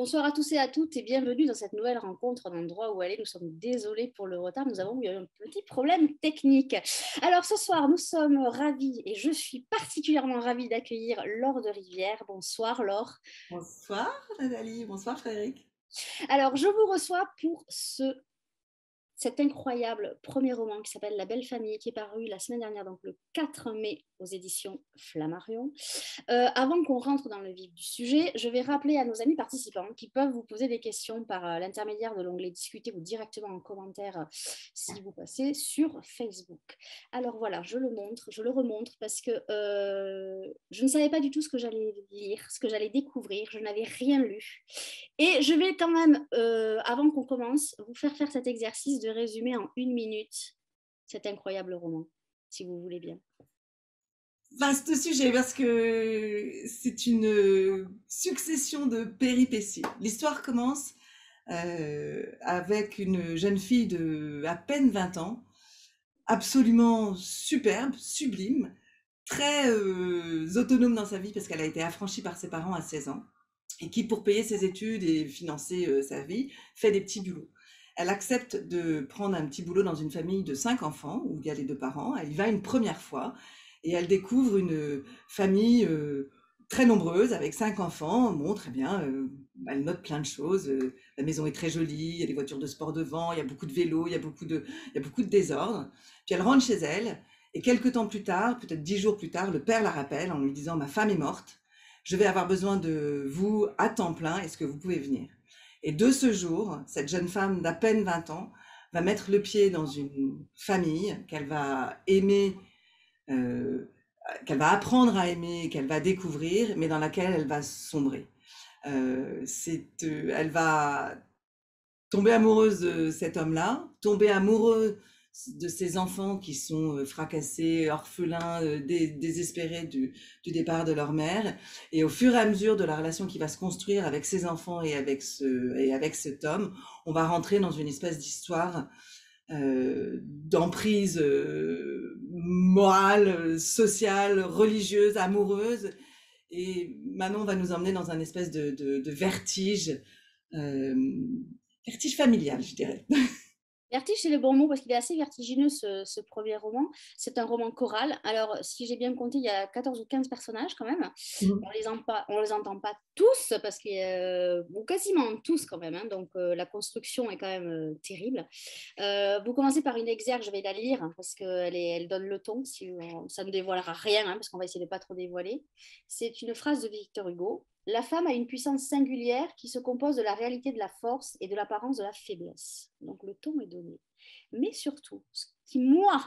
Bonsoir à tous et à toutes et bienvenue dans cette nouvelle rencontre d'Endroit où aller. Nous sommes désolés pour le retard, nous avons eu un petit problème technique. Alors ce soir, nous sommes ravis et je suis particulièrement ravie d'accueillir Laure de Rivière. Bonsoir Laure. Bonsoir Nathalie, bonsoir Frédéric. Alors je vous reçois pour cet incroyable premier roman qui s'appelle La Belle Famille, qui est paru la semaine dernière, donc le 4 mai aux éditions Flammarion. Avant qu'on rentre dans le vif du sujet, je vais rappeler à nos amis participants qui peuvent vous poser des questions par l'intermédiaire de l'onglet Discuter ou directement en commentaire si vous passez sur Facebook. Alors voilà, je le montre, je le remontre parce que je ne savais pas du tout ce que j'allais lire, ce que j'allais découvrir, je n'avais rien lu. Et je vais quand même, avant qu'on commence, vous faire cet exercice de résumer en 1 minute cet incroyable roman, si vous voulez bien. Vaste sujet parce que c'est une succession de péripéties. L'histoire commence avec une jeune fille de à peine 20 ans, absolument superbe, sublime, très autonome dans sa vie parce qu'elle a été affranchie par ses parents à 16 ans et qui, pour payer ses études et financer sa vie, fait des petits boulots. Elle accepte de prendre un petit boulot dans une famille de 5 enfants où il y a les deux parents. Elle y va une première fois et elle découvre une famille très nombreuse avec 5 enfants. Bon, très bien, elle note plein de choses. La maison est très jolie, il y a des voitures de sport devant, il y a beaucoup de vélos, il y a beaucoup de désordre. Puis elle rentre chez elle et quelques temps plus tard, peut-être 10 jours plus tard, le père la rappelle en lui disant: ma femme est morte, je vais avoir besoin de vous à temps plein, est-ce que vous pouvez venir? Et de ce jour, cette jeune femme d'à peine 20 ans va mettre le pied dans une famille qu'elle va aimer, euh, qu'elle va apprendre à aimer, qu'elle va découvrir, mais dans laquelle elle va sombrer. Elle va tomber amoureuse de cet homme-là, tomber amoureuse de ses enfants qui sont fracassés, orphelins, désespérés du départ de leur mère. Et au fur et à mesure de la relation qui va se construire avec ses enfants et avec cet homme, on va rentrer dans une espèce d'histoire d'emprise morale, sociale, religieuse, amoureuse. Et Manon va nous emmener dans un espèce de vertige, euh, vertige familial, je dirais. Vertige, c'est le bon mot parce qu'il est assez vertigineux ce premier roman. C'est un roman choral. Alors, si j'ai bien compté, il y a 14 ou 15 personnages quand même. On les entend pas tous parce que, bon, quasiment tous quand même. Hein, donc, la construction est quand même terrible. Vous commencez par une exergue, je vais la lire hein, parce elle donne le ton. Ça ne dévoilera rien hein, parce qu'on va essayer de ne pas trop dévoiler. C'est une phrase de Victor Hugo. La femme a une puissance singulière qui se compose de la réalité de la force et de l'apparence de la faiblesse. Donc le ton est donné. Mais surtout, ce qui, moi,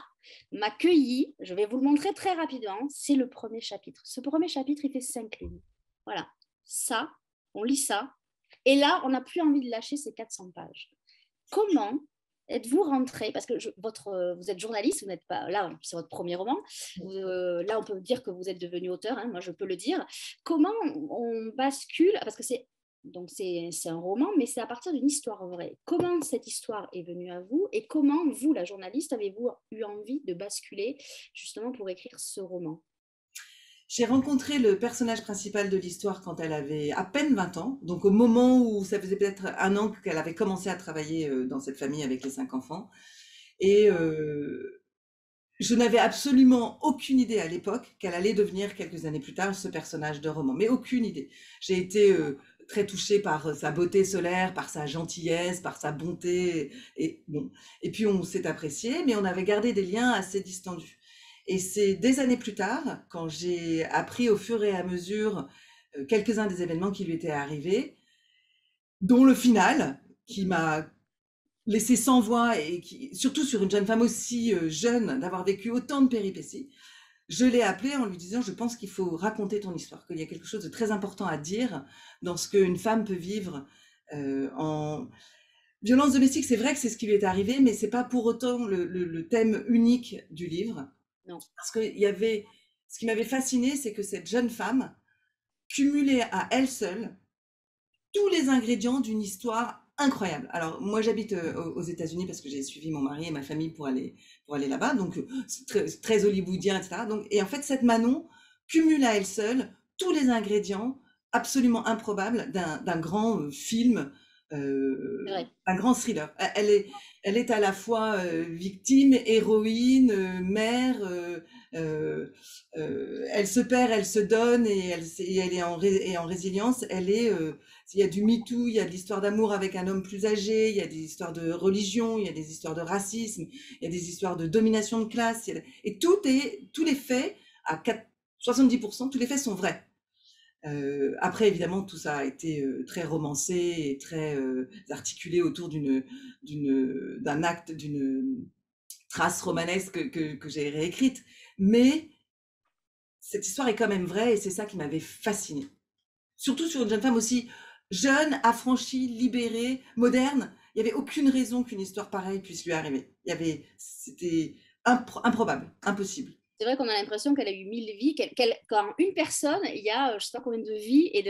m'a cueilli, je vais vous le montrer très rapidement, c'est le premier chapitre. Ce premier chapitre, il fait 5 lignes. Voilà. Ça, on lit ça. Et là, on n'a plus envie de lâcher ces 400 pages. Comment êtes-vous rentré, parce que vous êtes journaliste, vous n'êtes pas là, c'est votre premier roman. Là, on peut dire que vous êtes devenu auteur, hein, moi je peux le dire. Comment on bascule, parce que c'est un roman, mais c'est à partir d'une histoire vraie. Comment cette histoire est venue à vous et comment vous, la journaliste, avez-vous eu envie de basculer justement pour écrire ce roman? J'ai rencontré le personnage principal de l'histoire quand elle avait à peine 20 ans, donc au moment où ça faisait peut-être un an qu'elle avait commencé à travailler dans cette famille avec les 5 enfants. Et je n'avais absolument aucune idée à l'époque qu'elle allait devenir quelques années plus tard ce personnage de roman, mais aucune idée. J'ai été très touchée par sa beauté solaire, par sa gentillesse, par sa bonté, et bon. Et puis on s'est apprécié, mais on avait gardé des liens assez distendus. Et c'est des années plus tard, quand j'ai appris au fur et à mesure quelques-uns des événements qui lui étaient arrivés, dont le final, qui m'a laissé sans voix et qui, surtout sur une jeune femme aussi jeune, d'avoir vécu autant de péripéties, je l'ai appelée en lui disant: je pense qu'il faut raconter ton histoire, qu'il y a quelque chose de très important à dire dans ce qu'une femme peut vivre en violence domestique. C'est vrai que c'est ce qui lui est arrivé, mais c'est pas pour autant le thème unique du livre. Non. Parce qu'il y avait, ce qui m'avait fasciné, c'est que cette jeune femme cumulait à elle seule tous les ingrédients d'une histoire incroyable. Alors moi j'habite aux États-Unis parce que j'ai suivi mon mari et ma famille pour aller là-bas, donc c'est très hollywoodien, etc. Donc, et en fait cette Manon cumule à elle seule tous les ingrédients absolument improbable d'un grand film, C'est vrai. un grand thriller. Elle est à la fois victime, héroïne, mère. Elle se perd, elle se donne et elle est et en résilience. Il y a du MeToo, il y a de l'histoire d'amour avec un homme plus âgé, il y a des histoires de religion, il y a des histoires de racisme, il y a des histoires de domination de classe. Et tous les faits, à 70%, tous les faits sont vrais. Après, évidemment, tout ça a été très romancé et très articulé autour d'un acte, d'une trace romanesque que j'ai réécrite. Mais cette histoire est quand même vraie et c'est ça qui m'avait fascinée. Surtout sur une jeune femme aussi jeune, affranchie, libérée, moderne. Il n'y avait aucune raison qu'une histoire pareille puisse lui arriver. C'était improbable, impossible. C'est vrai qu'on a l'impression qu'elle a eu 1000 vies, quand une personne, il y a je ne sais pas combien de vies et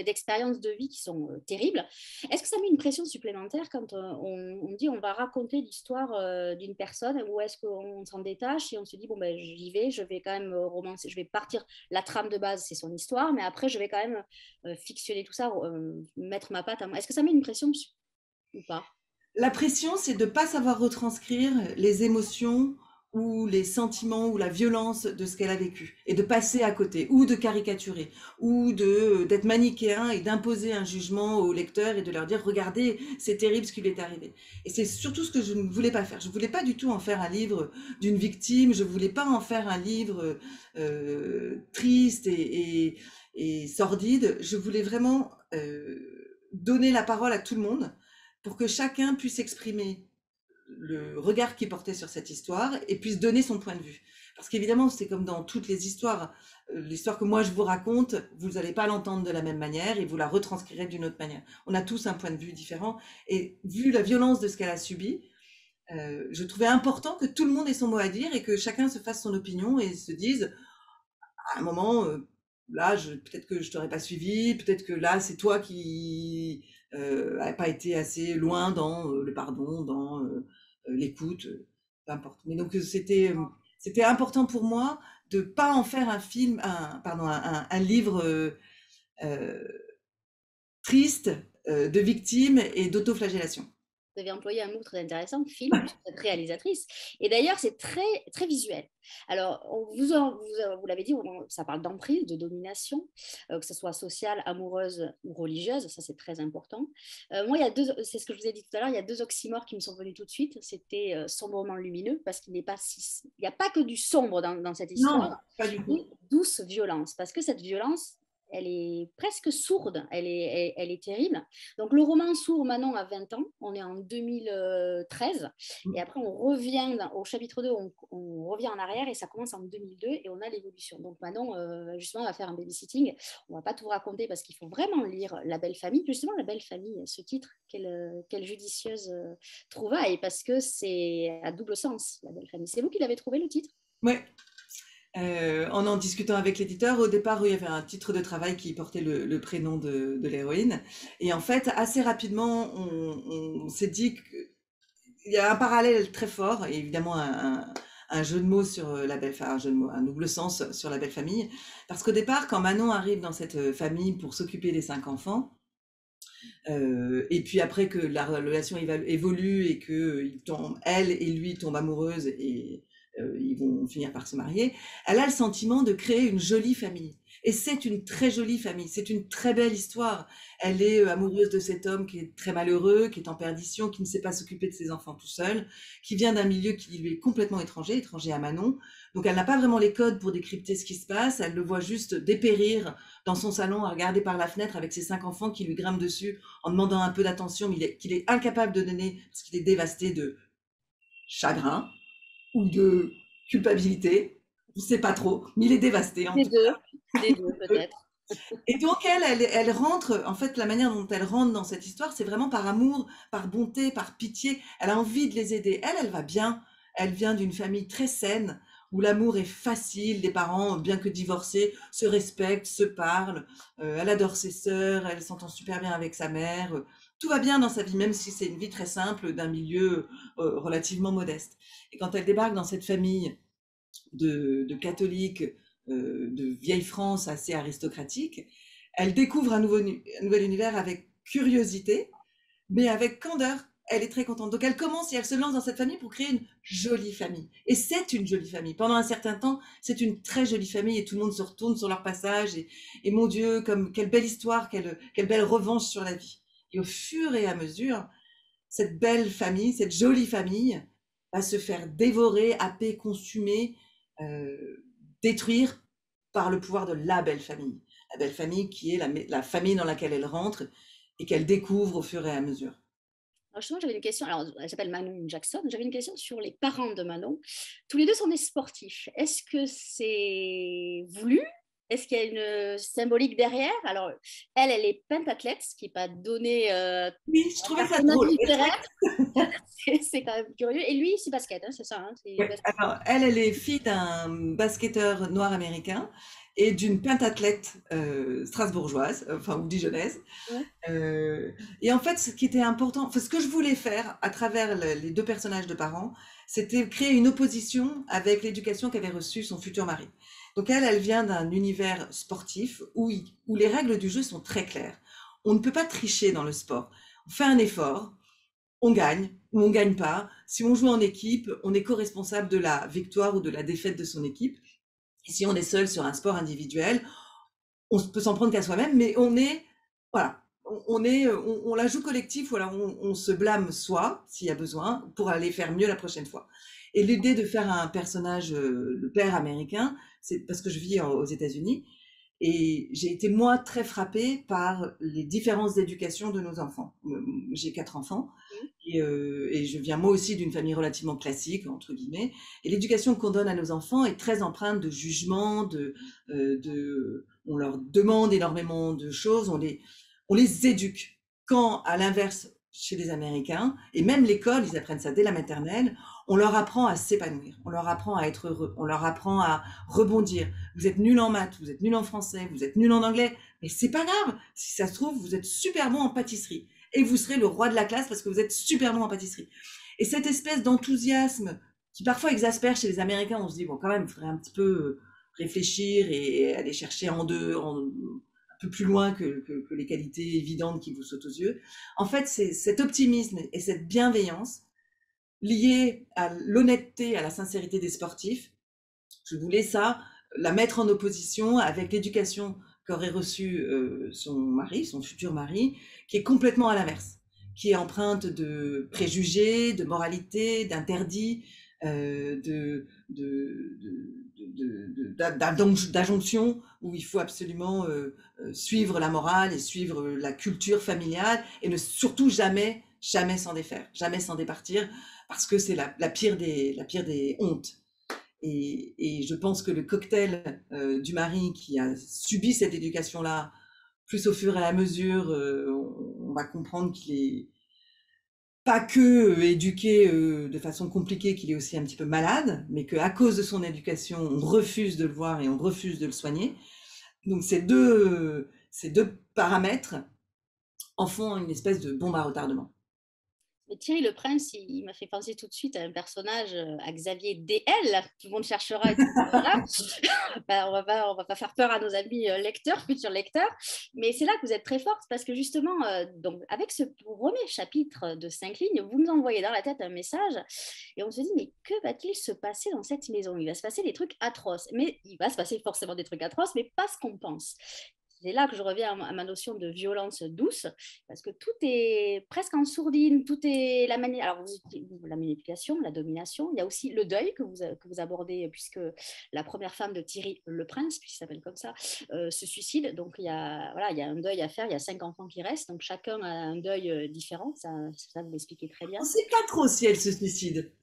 d'expériences de vie qui sont terribles. Est-ce que ça met une pression supplémentaire quand on dit on va raconter l'histoire d'une personne, ou est-ce qu'on s'en détache et on se dit bon ben j'y vais, je vais quand même romancer, je vais partir, la trame de base c'est son histoire, mais après je vais quand même fictionner tout ça, mettre ma patte à moi. Est-ce que ça met une pression ou pas? La pression, c'est de ne pas savoir retranscrire les émotions ou les sentiments ou la violence de ce qu'elle a vécu et de passer à côté ou de caricaturer ou d'être manichéen et d'imposer un jugement aux lecteurs et de leur dire regardez, c'est terrible ce qui lui est arrivé. Et c'est surtout ce que je ne voulais pas faire. Je ne voulais pas du tout en faire un livre d'une victime, je ne voulais pas en faire un livre triste et sordide. Je voulais vraiment donner la parole à tout le monde pour que chacun puisse exprimer le regard qu'il portait sur cette histoire et puisse donner son point de vue. Parce qu'évidemment, c'est comme dans toutes les histoires. L'histoire que moi je vous raconte, vous n'allez pas l'entendre de la même manière et vous la retranscrirez d'une autre manière. On a tous un point de vue différent. Et vu la violence de ce qu'elle a subi, je trouvais important que tout le monde ait son mot à dire et que chacun se fasse son opinion et se dise, à un moment, là, peut-être que je t'aurais pas suivi, peut-être que là, c'est toi qui n'a pas été assez loin dans le pardon, dans l'écoute, peu importe. Mais donc c'était important pour moi de pas en faire un film, un livre euh, triste de victime et d'autoflagellation. Vous avez employé un mot très intéressant, film, puisque vous êtes réalisatrice. Et d'ailleurs, c'est très, très visuel. Alors, vous l'avez dit, ça parle d'emprise, de domination, que ce soit sociale, amoureuse ou religieuse. Ça, c'est très important. Moi, c'est ce que je vous ai dit tout à l'heure, il y a deux oxymores qui me sont venus tout de suite. C'était sombrement lumineux, parce qu'il n'y a pas que du sombre dans cette Non, histoire, pas du tout. et douce violence, parce que cette violence, elle est presque sourde, elle est terrible. Donc le roman s'ouvre Manon à 20 ans, on est en 2013, et après on revient au chapitre 2, on revient en arrière et ça commence en 2002 et on a l'évolution. Donc Manon, justement, va faire un babysitting. On ne va pas tout raconter parce qu'il faut vraiment lire La Belle Famille. Justement, La Belle Famille, ce titre, quelle judicieuse trouvaille, parce que c'est à double sens, La Belle Famille. C'est vous qui l'avez trouvé, le titre? Ouais. En discutant avec l'éditeur, au départ, il y avait un titre de travail qui portait le prénom de l'héroïne. Et en fait, assez rapidement, on s'est dit qu'il y a un parallèle très fort, et évidemment un jeu de mots sur la belle famille, un double sens sur la belle famille. Parce qu'au départ, quand Manon arrive dans cette famille pour s'occuper des 5 enfants, et puis après que la relation évolue et que elle et lui tombent amoureuses et ils vont finir par se marier, elle a le sentiment de créer une jolie famille. Et c'est une très jolie famille, c'est une très belle histoire. Elle est amoureuse de cet homme qui est très malheureux, qui est en perdition, qui ne sait pas s'occuper de ses enfants tout seul, qui vient d'un milieu qui lui est complètement étranger à Manon. Donc elle n'a pas vraiment les codes pour décrypter ce qui se passe, elle le voit juste dépérir dans son salon à regarder par la fenêtre avec ses 5 enfants qui lui grimpent dessus en demandant un peu d'attention, mais qu'il est incapable de donner parce qu'il est dévasté de chagrin ou de culpabilité. Je ne sais pas trop, mais il est dévasté en tout cas. Les deux peut-être. Et donc elle rentre, en fait la manière dont elle rentre dans cette histoire, c'est vraiment par amour, par bonté, par pitié. Elle a envie de les aider. Elle va bien. Elle vient d'une famille très saine, où l'amour est facile, les parents, bien que divorcés, se respectent, se parlent. Elle adore ses sœurs, elle s'entend super bien avec sa mère. Tout va bien dans sa vie, même si c'est une vie très simple, d'un milieu relativement modeste. Et quand elle débarque dans cette famille de catholiques, de vieille France assez aristocratique, Elle découvre un nouvel univers avec curiosité, mais avec candeur. Elle est très contente. Donc elle commence et elle se lance dans cette famille pour créer une jolie famille. Et c'est une jolie famille. Pendant un certain temps, c'est une très jolie famille et tout le monde se retourne sur leur passage. Et mon Dieu, comme quelle belle histoire, quelle belle revanche sur la vie. Et au fur et à mesure, cette belle famille, cette jolie famille, va se faire dévorer, happer, consumer, détruire par le pouvoir de la belle famille. La belle famille qui est la famille dans laquelle elle rentre et qu'elle découvre au fur et à mesure. Alors justement, j'avais une question. Alors, elle s'appelle Manon Jackson. J'avais une question sur les parents de Manon. Tous les deux sont des sportifs. Est-ce que c'est voulu? Est-ce qu'il y a une symbolique derrière? Alors, elle est pentathlète, ce qui n'est pas donné Oui, je un trouvais ça personnage drôle. littéraire. C'est quand même curieux. Et lui, c'est basket, hein, c'est ça, hein, Ouais. Alors, elle est fille d'un basketteur noir américain et d'une pentathlète strasbourgeoise, enfin, ou dijonnaise. ouais. Et en fait, ce qui était important, enfin, ce que je voulais faire à travers les deux personnages de parents, c'était créer une opposition avec l'éducation qu'avait reçue son futur mari. Donc elle vient d'un univers sportif où les règles du jeu sont très claires. On ne peut pas tricher dans le sport. On fait un effort, on gagne ou on gagne pas. Si on joue en équipe, on est co-responsable de la victoire ou de la défaite de son équipe. Et si on est seul sur un sport individuel, on peut s'en prendre qu'à soi-même, mais voilà, on la joue collectif, voilà, on se blâme soi, s'il y a besoin, pour aller faire mieux la prochaine fois. Et l'idée de faire un personnage, le père américain, c'est parce que je vis aux États-Unis, et j'ai été, moi, très frappée par les différences d'éducation de nos enfants. J'ai 4 enfants, et je viens moi aussi d'une famille relativement classique, entre guillemets, et l'éducation qu'on donne à nos enfants est très empreinte de jugement, on leur demande énormément de choses, on les éduque. Quand, à l'inverse, chez les Américains, et même l'école, ils apprennent ça dès la maternelle, on leur apprend à s'épanouir, on leur apprend à être heureux, on leur apprend à rebondir. Vous êtes nul en maths, vous êtes nul en français, vous êtes nul en anglais, mais c'est pas grave. Si ça se trouve, vous êtes super bon en pâtisserie et vous serez le roi de la classe parce que vous êtes super bon en pâtisserie. Et cette espèce d'enthousiasme qui parfois exaspère chez les Américains, on se dit, bon, quand même, il faudrait un petit peu réfléchir et aller chercher un peu plus loin que les qualités évidentes qui vous sautent aux yeux. En fait, c'est cet optimisme et cette bienveillance liée à l'honnêteté, à la sincérité des sportifs. Je voulais ça, la mettre en opposition avec l'éducation qu'aurait reçue son mari, son futur mari, qui est complètement à l'inverse, qui est empreinte de préjugés, de moralité, d'interdits, d'injonctions, où il faut absolument suivre la morale et suivre la culture familiale et ne surtout jamais s'en défaire, jamais s'en départir, parce que c'est la pire des hontes. Et je pense que le cocktail du mari qui a subi cette éducation-là, plus au fur et à mesure, on va comprendre qu'il est pas que éduqué de façon compliquée, qu'il est aussi un petit peu malade, mais qu'à cause de son éducation, on refuse de le voir et on refuse de le soigner. Donc ces deux paramètres en font une espèce de bombe à retardement. Mais Thierry Le Prince, il m'a fait penser tout de suite à un personnage, à Xavier DL. Tout le monde cherchera et tout là. On va pas faire peur à nos amis lecteurs, futurs lecteurs. Mais c'est là que vous êtes très forte parce que justement, donc, avec ce premier chapitre de 5 lignes, vous nous envoyez dans la tête un message et on se dit, mais que va-t-il se passer dans cette maison? Il va se passer des trucs atroces. Mais il va se passer forcément des trucs atroces, mais pas ce qu'on pense. C'est là que je reviens à ma notion de violence douce, parce que tout est presque en sourdine, tout est la manière. Alors, la manipulation, la domination, il y a aussi le deuil que vous abordez, puisque la première femme de Thierry Le Prince, puisqu'il s'appelle comme ça, se suicide. Donc, voilà, il y a un deuil à faire, il y a 5 enfants qui restent, donc chacun a un deuil différent, ça vous l'expliquez très bien. On ne sait pas trop si elle se suicide.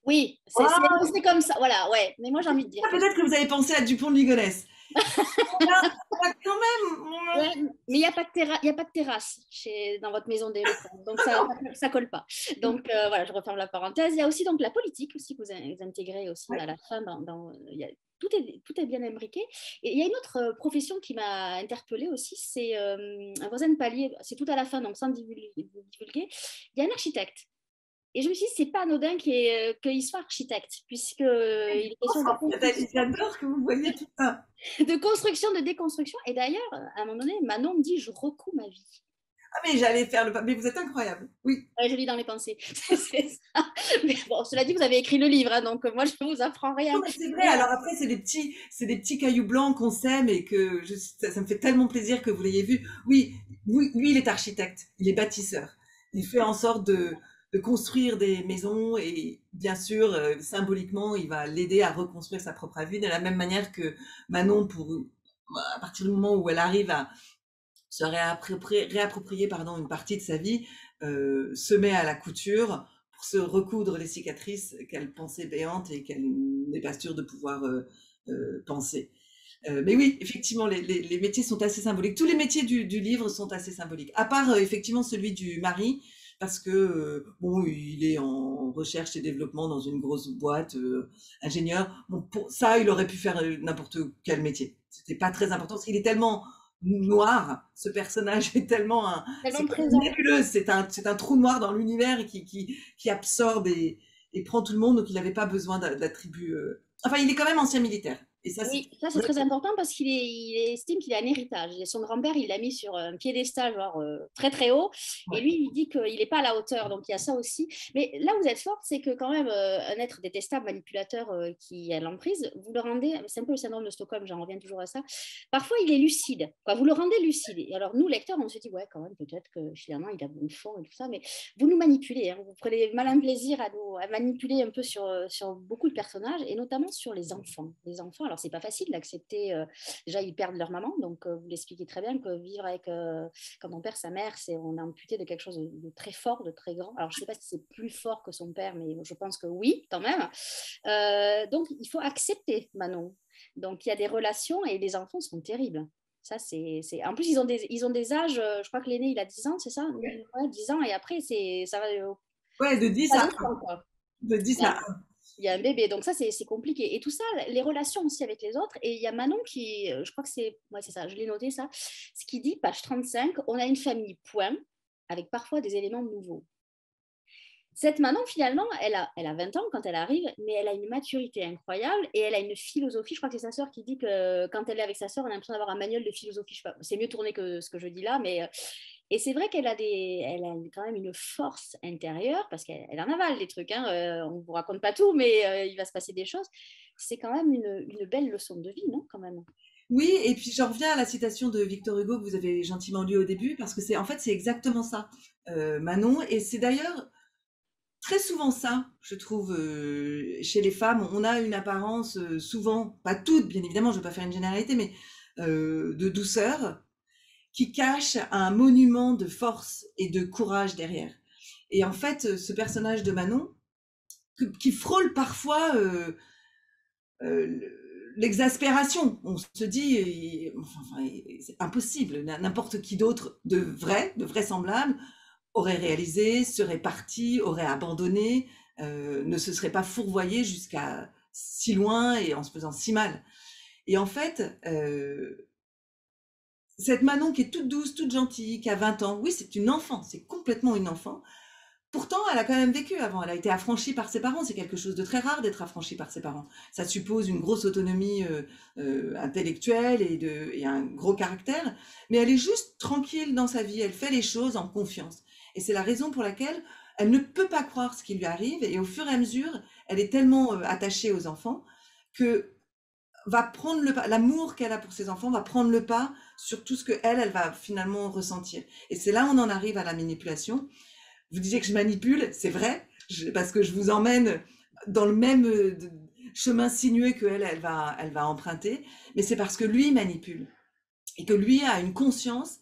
Oui, c'est comme ça, voilà, ouais. Mais moi, j'ai envie de dire que Peut-être que vous avez pensé à Dupont de Ligonnès. Quand ouais, même. mais il n'y a pas de terrasse dans votre maison d'éloquence, donc ça colle pas. Donc voilà, je referme la parenthèse. Il y a aussi donc la politique aussi que vous intégrez aussi à la fin. Tout est bien imbriqué. Et il y a une autre profession qui m'a interpellée aussi, c'est un voisin de palier. C'est tout à la fin, donc sans divulguer. Il y a un architecte. Et je me suis dit, c'est pas anodin qu'il soit architecte, puisqu'il est question J'adore que vous voyez tout ça. de construction, de déconstruction. Et d'ailleurs, à un moment donné, Manon me dit, je recouds ma vie. Ah, mais j'allais faire le pas. Mais vous êtes incroyable. Oui. Ouais, je lis dans les pensées. C'est ça. Mais bon, cela dit, vous avez écrit le livre, hein, donc moi, je ne vous apprends rien. Non, mais c'est vrai. Alors après, c'est des petits cailloux blancs qu'on sème et que ça me fait tellement plaisir que vous l'ayez vu. Oui, oui, lui, il est architecte. Il est bâtisseur. Il fait en sorte de construire des maisons et bien sûr, symboliquement, il va l'aider à reconstruire sa propre vie de la même manière que Manon, à partir du moment où elle arrive à se réapproprier pardon, une partie de sa vie, se met à la couture pour se recoudre les cicatrices qu'elle pensait béantes et qu'elle n'est pas sûre de pouvoir penser. Mais oui, effectivement, les métiers sont assez symboliques. Tous les métiers du livre sont assez symboliques, à part effectivement celui du mari, parce que bon, il est en recherche et développement dans une grosse boîte, ingénieur. Bon, pour ça, il aurait pu faire n'importe quel métier. C'était pas très important parce qu'il est tellement noir, ce personnage est tellement Tellement présent. nébuleux, c'est un trou noir dans l'univers qui absorbe et prend tout le monde, donc il n'avait pas besoin d'attributs. Enfin, il est quand même ancien militaire. Et ça, Oui, ça c'est très important parce il estime qu'il a un héritage. Et son grand-père, il l'a mis sur un piédestal genre, très très haut. Et ouais. lui, il dit qu'il n'est pas à la hauteur. Donc il y a ça aussi. Mais là où vous êtes forte, c'est que quand même, un être détestable, manipulateur qui a l'emprise, vous le rendez, c'est un peu le syndrome de Stockholm, j'en reviens toujours à ça. Parfois, il est lucide. Quoi. Vous le rendez lucide. Et alors nous, lecteurs, on se dit, ouais, quand même, peut-être que finalement, il a bon fond et tout ça. Mais vous nous manipulez. Hein. Vous prenez malin plaisir à manipuler un peu sur beaucoup de personnages et notamment sur les enfants. Les enfants, alors c'est pas facile d'accepter. Déjà, ils perdent leur maman, donc vous l'expliquez très bien que vivre avec quand on perd sa mère, on est amputé de quelque chose de très fort, de très grand. Alors je sais pas si c'est plus fort que son père, mais je pense que oui, quand même. Donc il faut accepter Manon. Donc il y a des relations et les enfants sont terribles. Ça, En plus, ils ont des âges, je crois que l'aîné, il a 10 ans, c'est ça? Ouais, 10 ans, et après, ça va. Ouais, de 10 à 1. De 10 à 1. Il y a un bébé, donc ça c'est compliqué. Et tout ça, les relations aussi avec les autres. Et il y a Manon qui, je crois que c'est ça, je l'ai noté ça, ce qui dit, page 35, on a une famille point, avec parfois des éléments nouveaux. Cette Manon, finalement, elle a 20 ans quand elle arrive, mais elle a une maturité incroyable et elle a une philosophie. Je crois que c'est sa sœur qui dit que quand elle est avec sa sœur, on a l'impression d'avoir un manuel de philosophie. Je sais pas, c'est mieux tourné que ce que je dis là, mais et c'est vrai qu'elle a quand même une force intérieure parce qu'elle en avale des trucs. Hein. On ne vous raconte pas tout, mais il va se passer des choses. C'est quand même une belle leçon de vie, non, quand même. Oui, et puis j'en reviens à la citation de Victor Hugo que vous avez gentiment lue au début, parce que en fait, c'est exactement ça, Manon. Et c'est d'ailleurs très souvent ça, je trouve, chez les femmes. On a une apparence, souvent, pas toutes, bien évidemment, je ne veux pas faire une généralité, mais de douceur, qui cache un monument de force et de courage derrière. Et en fait, ce personnage de Manon, qui frôle parfois l'exaspération. On se dit, enfin, c'est impossible. N'importe qui d'autre de vraisemblable, aurait réalisé, serait parti, aurait abandonné, ne se serait pas fourvoyé jusqu'à si loin et en se faisant si mal. Et en fait, cette Manon qui est toute douce, toute gentille, qui a 20 ans, oui, c'est une enfant, c'est complètement une enfant. Pourtant, elle a quand même vécu avant. Elle a été affranchie par ses parents. C'est quelque chose de très rare d'être affranchie par ses parents. Ça suppose une grosse autonomie intellectuelle et un gros caractère. Mais elle est juste tranquille dans sa vie. Elle fait les choses en confiance. Et c'est la raison pour laquelle elle ne peut pas croire ce qui lui arrive. Et au fur et à mesure, elle est tellement attachée aux enfants que va prendre l'amour qu'elle a pour ses enfants va prendre le pas sur tout ce que elle va finalement ressentir. Et c'est là où on en arrive à la manipulation. Vous disiez que je manipule, c'est vrai, parce que je vous emmène dans le même chemin sinueux elle va emprunter, mais c'est parce que lui manipule et que lui a une conscience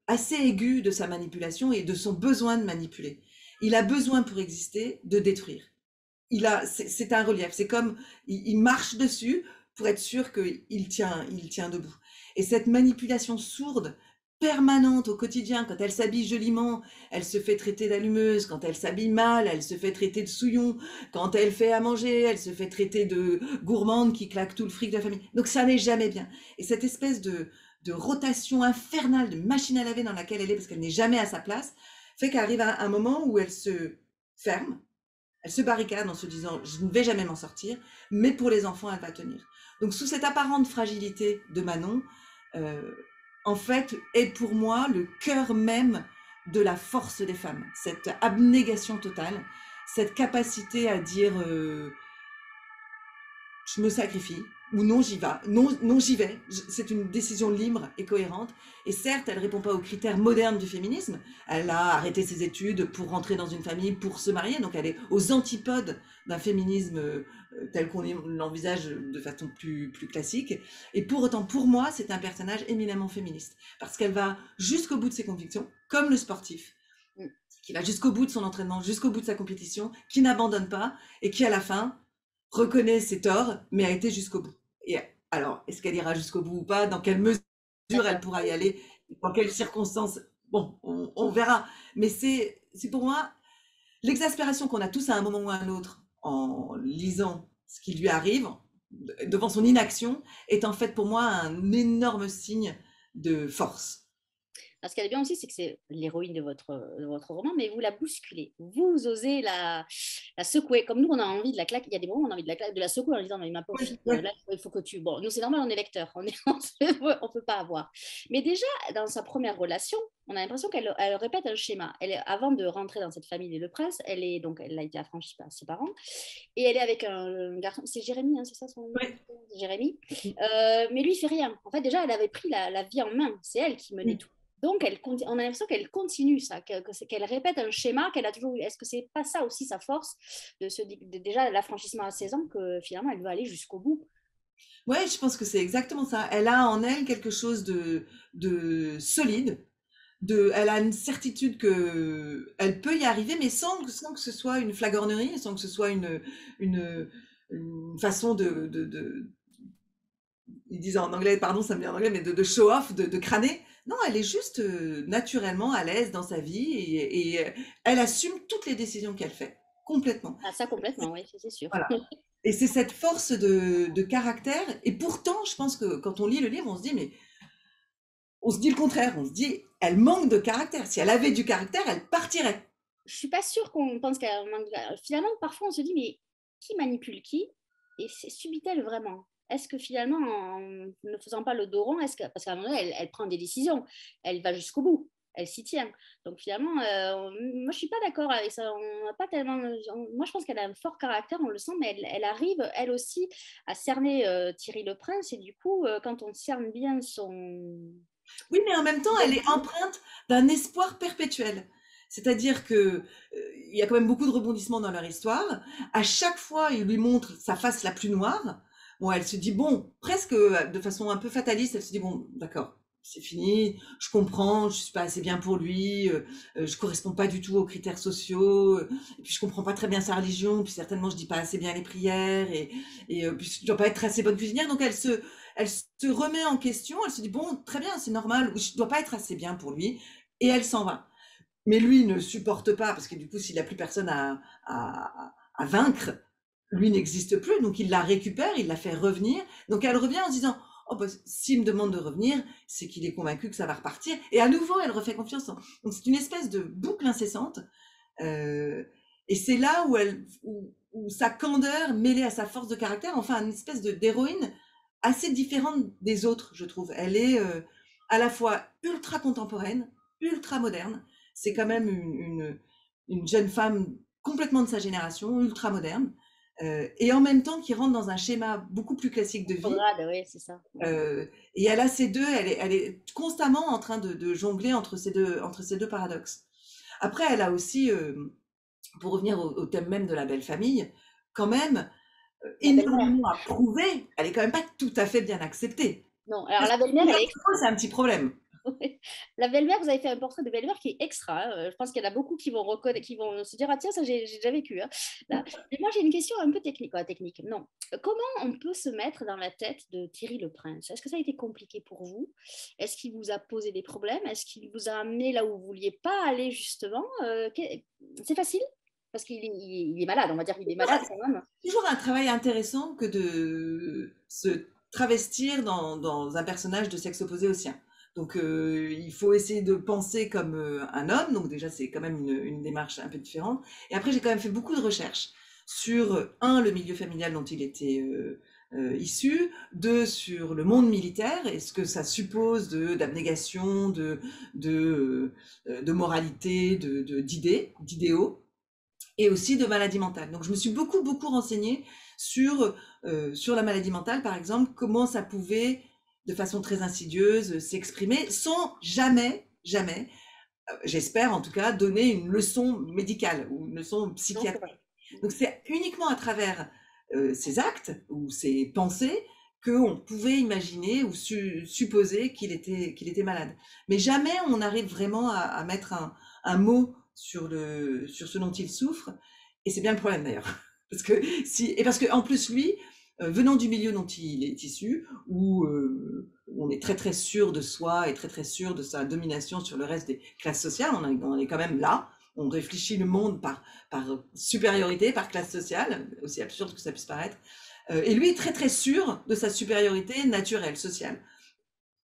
assez aiguë de sa manipulation et de son besoin de manipuler. Il a besoin pour exister de détruire. C'est un relief, c'est comme il marche dessus pour être sûr qu'il tient debout. Et cette manipulation sourde, permanente au quotidien, quand elle s'habille joliment, elle se fait traiter d'allumeuse, quand elle s'habille mal, elle se fait traiter de souillon, quand elle fait à manger, elle se fait traiter de gourmande qui claque tout le fric de la famille. Donc ça n'est jamais bien. Et cette espèce de rotation infernale, de machine à laver dans laquelle elle est, parce qu'elle n'est jamais à sa place, fait qu'arrive un moment où elle se ferme, elle se barricade en se disant je ne vais jamais m'en sortir, mais pour les enfants, elle va tenir. Donc sous cette apparente fragilité de Manon, euh, en fait, est pour moi le cœur même de la force des femmes, cette abnégation totale, cette capacité à dire je me sacrifie, ou non, j'y vais. Non, non, j'y vais. C'est une décision libre et cohérente. Et certes, elle ne répond pas aux critères modernes du féminisme. Elle a arrêté ses études pour rentrer dans une famille, pour se marier. Donc, elle est aux antipodes d'un féminisme tel qu'on l'envisage de façon plus classique. Et pour autant, pour moi, c'est un personnage éminemment féministe. Parce qu'elle va jusqu'au bout de ses convictions, comme le sportif, qui va jusqu'au bout de son entraînement, jusqu'au bout de sa compétition, qui n'abandonne pas et qui, à la fin, reconnaît ses torts, mais a été jusqu'au bout. Et alors, est-ce qu'elle ira jusqu'au bout ou pas? Dans quelle mesure elle pourra y aller? Dans quelles circonstances? Bon, on verra. Mais c'est pour moi l'exaspération qu'on a tous à un moment ou à un autre en lisant ce qui lui arrive, devant son inaction, est en fait pour moi un énorme signe de force. Ce qu'elle est bien aussi, c'est que c'est l'héroïne de votre roman, mais vous la bousculez. Vous osez la secouer. Comme nous, on a envie de la claquer. Il y a des moments où on a envie de la secouer en disant, mais ma pauvre fille, là, il faut que tu... Bon, nous, c'est normal, on est lecteurs. On ne peut pas avoir. Mais déjà, dans sa première relation, on a l'impression qu'elle répète un schéma. Avant de rentrer dans cette famille des Le Prince, elle a été affranchie par ses parents. Et elle est avec un garçon. C'est Jérémy, hein, c'est ça son nom? Oui. Jérémy. Mais lui, il fait rien. En fait, déjà, elle avait pris la vie en main. C'est elle qui menait tout. Donc, on a l'impression qu'elle continue ça, qu'elle répète un schéma qu'elle a toujours eu. Est-ce que c'est pas ça aussi sa force, déjà l'affranchissement à 16 ans, que finalement elle veut aller jusqu'au bout? Oui, je pense que c'est exactement ça. Elle a en elle quelque chose de solide. Elle a une certitude qu'elle peut y arriver, mais sans que ce soit une flagornerie, sans que ce soit une, une façon ils disent en anglais, pardon, ça me vient en anglais, mais de show off, de crâner. Non, elle est juste naturellement à l'aise dans sa vie et elle assume toutes les décisions qu'elle fait, complètement. Ah, ça complètement, oui, c'est sûr. Voilà. Et c'est cette force de caractère. Et pourtant, je pense que quand on lit le livre, on se dit, mais on se dit le contraire. On se dit, elle manque de caractère. Si elle avait du caractère, elle partirait. Je suis pas sûre qu'on pense qu'elle manque finalement, parfois on se dit, mais qui manipule qui? Et subit-elle vraiment? Est-ce que finalement, en ne faisant pas le dos rond, parce qu'à un moment donné, elle prend des décisions, elle va jusqu'au bout, elle s'y tient. Donc finalement, moi je suis pas d'accord avec ça. On n'a pas tellement. Moi je pense qu'elle a un fort caractère, on le sent, mais elle arrive, elle aussi, à cerner Thierry le Prince. Et du coup, quand on cerne bien son. Oui, mais en même temps, elle est empreinte d'un espoir perpétuel. C'est-à-dire que il y a quand même beaucoup de rebondissements dans leur histoire. À chaque fois, il lui montre sa face la plus noire. Bon, elle se dit, bon, presque de façon un peu fataliste, elle se dit, bon, d'accord, c'est fini, je comprends, je suis pas assez bien pour lui, je corresponds pas du tout aux critères sociaux, et puis je comprends pas très bien sa religion, puis certainement je dis pas assez bien les prières, et puis je dois pas être assez bonne cuisinière, donc elle se remet en question, elle se dit, bon, très bien, c'est normal, je dois pas être assez bien pour lui, et elle s'en va. Mais lui ne supporte pas, parce que du coup, s'il n'a plus personne à vaincre, lui n'existe plus, donc il la récupère, il la fait revenir. Donc elle revient en se disant, oh bah, s'il me demande de revenir, c'est qu'il est convaincu que ça va repartir. Et à nouveau, elle refait confiance. Donc c'est une espèce de boucle incessante. Et c'est là où sa candeur mêlée à sa force de caractère, enfin une espèce d'héroïne assez différente des autres, je trouve. Elle est à la fois ultra contemporaine, ultra moderne. C'est quand même une jeune femme complètement de sa génération, ultra moderne, et en même temps qui rentre dans un schéma beaucoup plus classique de vie. Oui, c'est ça. Et elle a ces deux, elle est constamment en train de jongler entre ces deux paradoxes. Après, elle a aussi, pour revenir au thème même de la belle famille, quand même énormément à prouver. Elle est quand même pas tout à fait bien acceptée. Non, alors la belle-mère, c'est un petit problème. La belle-mère, vous avez fait un portrait de belle-mère qui est extra. Je pense qu'il y en a beaucoup qui vont reconnaître, qui vont se dire, ah tiens, ça j'ai déjà vécu. Hein. Là. Mais moi j'ai une question un peu technique. Technique, non. Comment on peut se mettre dans la tête de Thierry le Prince? Est-ce que ça a été compliqué pour vous? Est-ce qu'il vous a posé des problèmes? Est-ce qu'il vous a amené là où vous ne vouliez pas aller justement? C'est facile? Parce qu'il est malade, on va dire qu'il est malade quand même. C'est toujours un travail intéressant que de se travestir dans un personnage de sexe opposé au sien. Donc, il faut essayer de penser comme un homme. Donc, déjà, c'est quand même une démarche un peu différente. Et après, j'ai quand même fait beaucoup de recherches sur, un, le milieu familial dont il était issu, deux, sur le monde militaire et ce que ça suppose d'abnégation, de moralité, d'idéaux, et aussi de maladie mentale. Donc, je me suis beaucoup, beaucoup renseignée sur la maladie mentale, par exemple, comment ça pouvait, de façon très insidieuse, s'exprimer sans jamais, jamais, j'espère en tout cas, donner une leçon médicale ou une leçon Non, c'est vrai. psychiatrique. Donc, c'est uniquement à travers ces actes ou ces pensées qu'on pouvait imaginer ou supposer qu'il était malade. Mais jamais on arrive vraiment à mettre un mot sur ce dont il souffre. Et c'est bien le problème d'ailleurs. Parce que en plus lui, venant du milieu dont il est issu, où on est très très sûr de soi et très très sûr de sa domination sur le reste des classes sociales, on est quand même là. On réfléchit le monde par supériorité, par classe sociale, aussi absurde que ça puisse paraître. Et lui est très très sûr de sa supériorité naturelle, sociale.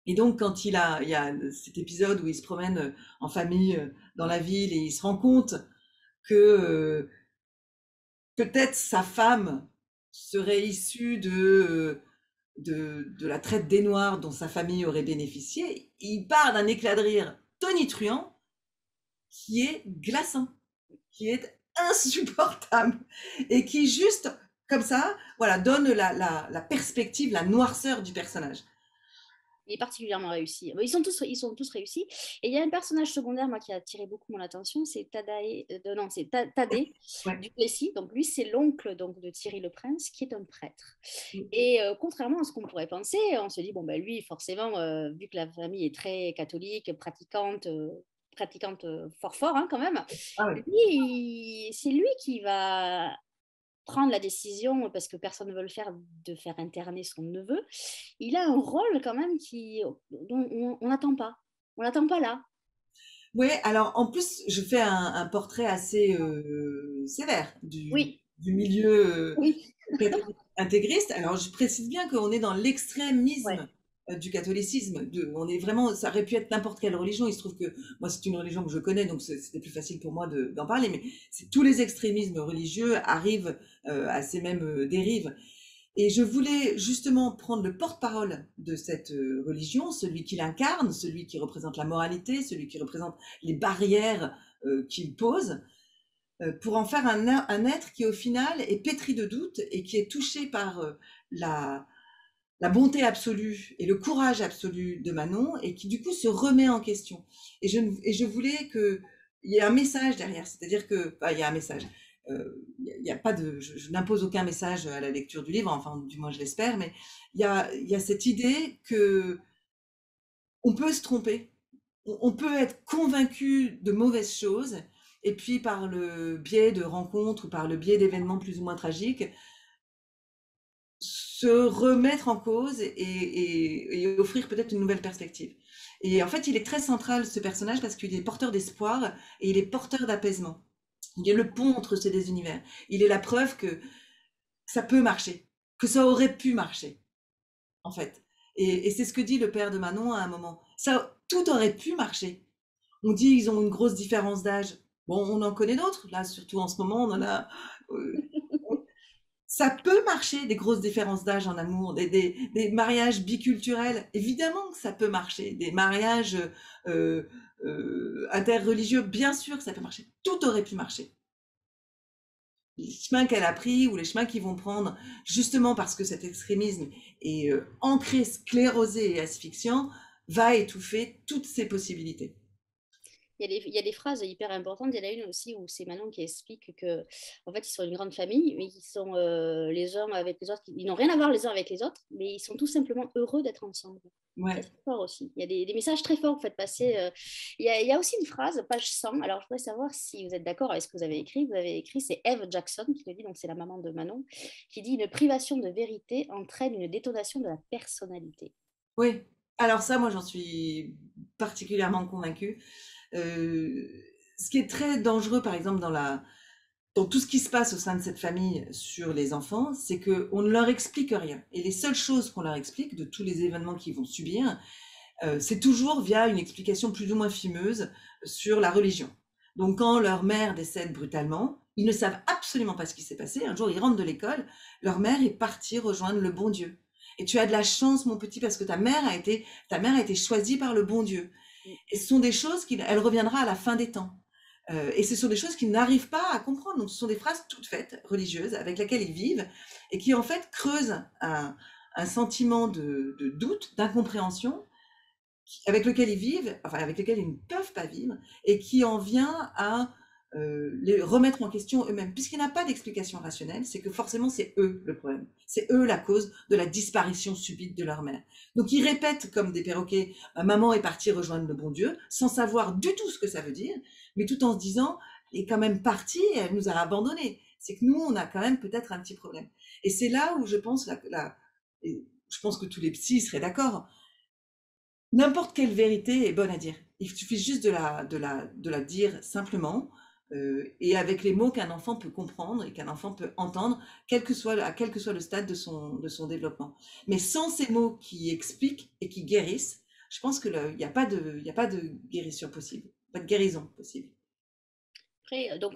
Et donc quand il y a cet épisode où il se promène en famille dans la ville et il se rend compte que peut-être sa femme serait issue de la traite des Noirs dont sa famille aurait bénéficié, il part d'un éclat de rire tonitruant qui est glaçant, qui est insupportable et qui juste comme ça, voilà, donne la perspective, la noirceur du personnage. Il est particulièrement réussi. Ils sont tous réussis. Et il y a un personnage secondaire, moi, qui a attiré beaucoup mon attention, c'est non, c'est Thaddée Ouais. Duplessis. Donc lui, c'est l'oncle donc de Thierry le Prince, qui est un prêtre. Et contrairement à ce qu'on pourrait penser, on se dit bon ben lui, forcément, vu que la famille est très catholique, pratiquante fort fort hein, quand même, Ah ouais. c'est lui qui va prendre la décision, parce que personne ne veut le faire, de faire interner son neveu. Il a un rôle quand même dont on n'attend pas. On l'attend pas là. Ouais, alors en plus, je fais un portrait assez sévère Oui, du milieu oui, catholique intégriste. Alors je précise bien qu'on est dans ouais. l'extrémisme du catholicisme. On est vraiment, ça aurait pu être n'importe quelle religion. Il se trouve que moi, c'est une religion que je connais, donc c'était plus facile pour moi d'en parler. Mais tous les extrémismes religieux arrivent à ces mêmes dérives. Et je voulais justement prendre le porte-parole de cette religion, celui qui l'incarne, celui qui représente la moralité, celui qui représente les barrières qu'il pose, pour en faire un être qui au final est pétri de doutes et qui est touché par la, la bonté absolue et le courage absolu de Manon et qui du coup se remet en question. Et je voulais qu'il y ait un message derrière, c'est-à-dire que, enfin, il y a un message. Il y a pas de, je n'impose aucun message à la lecture du livre, enfin du moins je l'espère, mais il y a cette idée que on peut se tromper, on peut être convaincu de mauvaises choses, et puis par le biais de rencontres ou par le biais d'événements plus ou moins tragiques, se remettre en cause et offrir peut-être une nouvelle perspective. Et en fait, il est très central ce personnage parce qu'il est porteur d'espoir et il est porteur d'apaisement. Il est le pont entre ces deux univers. Il est la preuve que ça peut marcher, que ça aurait pu marcher, en fait. Et c'est ce que dit le père de Manon à un moment. Ça, tout aurait pu marcher. On dit qu'ils ont une grosse différence d'âge. Bon, on en connaît d'autres. Là, surtout en ce moment, on en a. euh, Ça peut marcher, des grosses différences d'âge en amour, des mariages biculturels. Évidemment que ça peut marcher. Des mariages interreligieux, bien sûr que ça peut marcher. Tout aurait pu marcher. Les chemins qu'elle a pris ou les chemins qu'ils vont prendre, justement parce que cet extrémisme est ancré, sclérosé et asphyxiant, va étouffer toutes ces possibilités. Il y a des phrases hyper importantes. Il y en a une aussi où c'est Manon qui explique que, en fait, ils sont une grande famille, mais ils sont les uns avec les autres. Ils n'ont rien à voir les uns avec les autres, mais ils sont tout simplement heureux d'être ensemble. Ça, Ouais. c'est fort aussi. Il y a des messages très forts que vous faites passer. Il y a aussi une phrase, page 100. Alors, je voudrais savoir si vous êtes d'accord avec ce que vous avez écrit. Vous avez écrit, c'est Eve Jackson qui le dit, donc c'est la maman de Manon, qui dit: une privation de vérité entraîne une détonation de la personnalité. Oui. Alors ça, moi, j'en suis particulièrement convaincue. Euh, Ce qui est très dangereux, par exemple, dans tout ce qui se passe au sein de cette famille sur les enfants, c'est qu'on ne leur explique rien. Et les seules choses qu'on leur explique de tous les événements qu'ils vont subir, c'est toujours via une explication plus ou moins fumeuse sur la religion. Donc quand leur mère décède brutalement, ils ne savent absolument pas ce qui s'est passé. Un jour, ils rentrent de l'école, leur mère est partie rejoindre le bon Dieu. Et tu as de la chance, mon petit, parce que ta mère a été choisie par le bon Dieu. Et ce sont des choses elle reviendra à la fin des temps. Et ce sont des choses qu'ils n'arrivent pas à comprendre. Donc ce sont des phrases toutes faites, religieuses, avec lesquelles ils vivent, et qui en fait creusent un sentiment de doute, d'incompréhension, avec lequel ils vivent, enfin avec lequel ils ne peuvent pas vivre, et qui en vient à les remettre en question eux-mêmes. Puisqu'il n'y a pas d'explication rationnelle, c'est que forcément c'est eux le problème. C'est eux la cause de la disparition subite de leur mère. Donc ils répètent comme des perroquets, maman est partie rejoindre le bon Dieu, sans savoir du tout ce que ça veut dire, mais tout en se disant, elle est quand même partie et elle nous a abandonnés. C'est que nous, on a quand même peut-être un petit problème. Et c'est là où je pense, et je pense que tous les psys seraient d'accord, n'importe quelle vérité est bonne à dire. Il suffit juste de la dire simplement et avec les mots qu'un enfant peut comprendre et qu'un enfant peut entendre, quel que soit le stade de son développement. Mais sans ces mots qui expliquent et qui guérissent, je pense qu'il n'y a pas de guérison possible, pas de guérison possible. Après, donc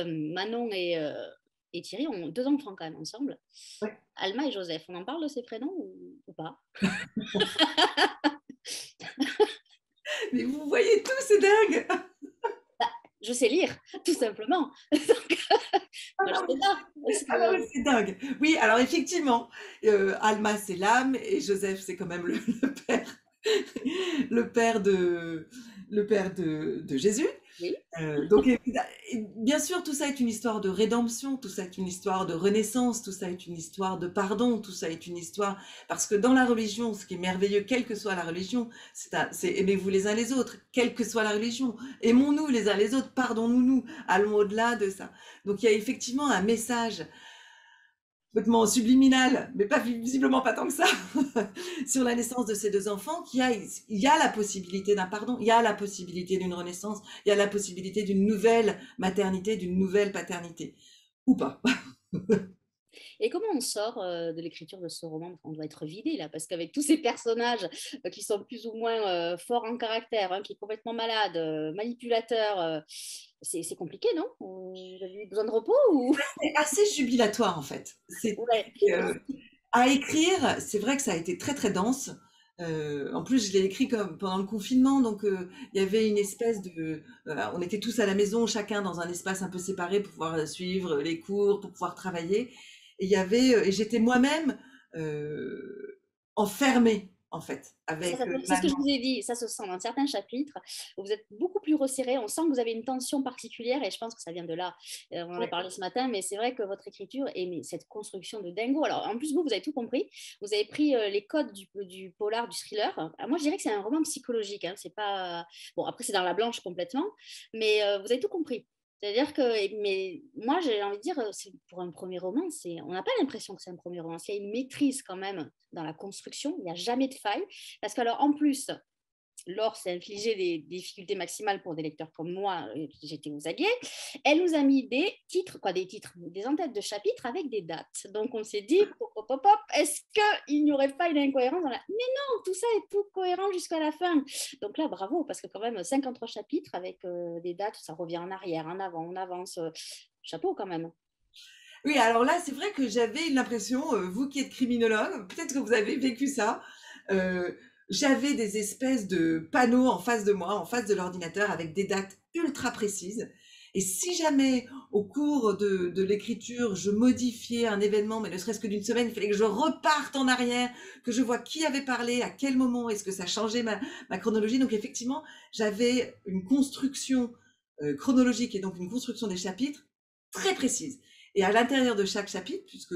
Manon et Thierry ont 2 enfants quand même ensemble. Ouais. Alma et Joseph, on en parle de ces prénoms ou pas? Mais vous voyez tout, c'est dingue! Je sais lire, tout simplement. Donc, moi, je sais pas. Ah ouais, c'est dingue. Oui, alors effectivement, Alma c'est l'âme et Joseph c'est quand même le père, le père de, le père de Jésus. Oui. Donc bien sûr, tout ça est une histoire de rédemption, tout ça est une histoire de renaissance, tout ça est une histoire de pardon, tout ça est une histoire parce que dans la religion, ce qui est merveilleux, quelle que soit la religion, c'est aimez-vous les uns les autres, quelle que soit la religion, aimons-nous les uns les autres, pardonnons-nous, allons au-delà de ça. Donc il y a effectivement un message complètement subliminal, mais pas visiblement pas tant que ça, sur la naissance de ces 2 enfants, il y a la possibilité d'un pardon, il y a la possibilité d'une renaissance, il y a la possibilité d'une nouvelle maternité, d'une nouvelle paternité, ou pas. Et comment on sort de l'écriture de ce roman? On doit être vidé là, parce qu'avec tous ces personnages qui sont plus ou moins forts en caractère, qui est complètement malade, manipulateur, c'est compliqué, non? Vous avez besoin de repos ou... C'est assez jubilatoire en fait. Ouais. À écrire, c'est vrai que ça a été très très dense. En plus, je l'ai écrit comme pendant le confinement, donc il y avait une espèce de, on était tous à la maison, chacun dans un espace un peu séparé pour pouvoir suivre les cours, pour pouvoir travailler. Et il y avait, et j'étais moi-même enfermée en fait avec C'est ce que je vous ai dit, ça se sent dans certains chapitres où vous êtes beaucoup plus resserré, on sent que vous avez une tension particulière et je pense que ça vient de là. On en a parlé ce matin, mais c'est vrai que votre écriture et cette construction de dingo, alors en plus vous avez tout compris, vous avez pris les codes du polar, du thriller. Alors, moi je dirais que c'est un roman psychologique, c'est pas... Bon, après c'est dans la blanche complètement, mais vous avez tout compris. C'est-à-dire que, mais moi, j'ai envie de dire, pour un premier roman, on n'a pas l'impression que c'est un premier roman. Il y a une maîtrise quand même dans la construction, il n'y a jamais de faille. Parce que, alors, en plus, Laure s'est infligé des difficultés maximales pour des lecteurs comme moi, j'étais aux aguets. Elle nous a mis des titres, des en-têtes de chapitres avec des dates. Donc on s'est dit, est-ce qu'il n'y aurait pas une incohérence dans la... Mais non, tout ça est tout cohérent jusqu'à la fin. Donc là, bravo, parce que quand même 53 chapitres avec des dates, ça revient en arrière, en avant, on avance. Chapeau quand même. Oui, alors là, c'est vrai que j'avais l'impression, vous qui êtes criminologue, peut-être que vous avez vécu ça. J'avais des espèces de panneaux en face de moi, en face de l'ordinateur, avec des dates ultra précises. Et si jamais, au cours de l'écriture, je modifiais un événement, mais ne serait-ce que d'une semaine, il fallait que je reparte en arrière, que je vois qui avait parlé, à quel moment, est-ce que ça changeait ma chronologie. Donc effectivement, j'avais une construction chronologique et donc une construction des chapitres très précise. Et à l'intérieur de chaque chapitre, puisque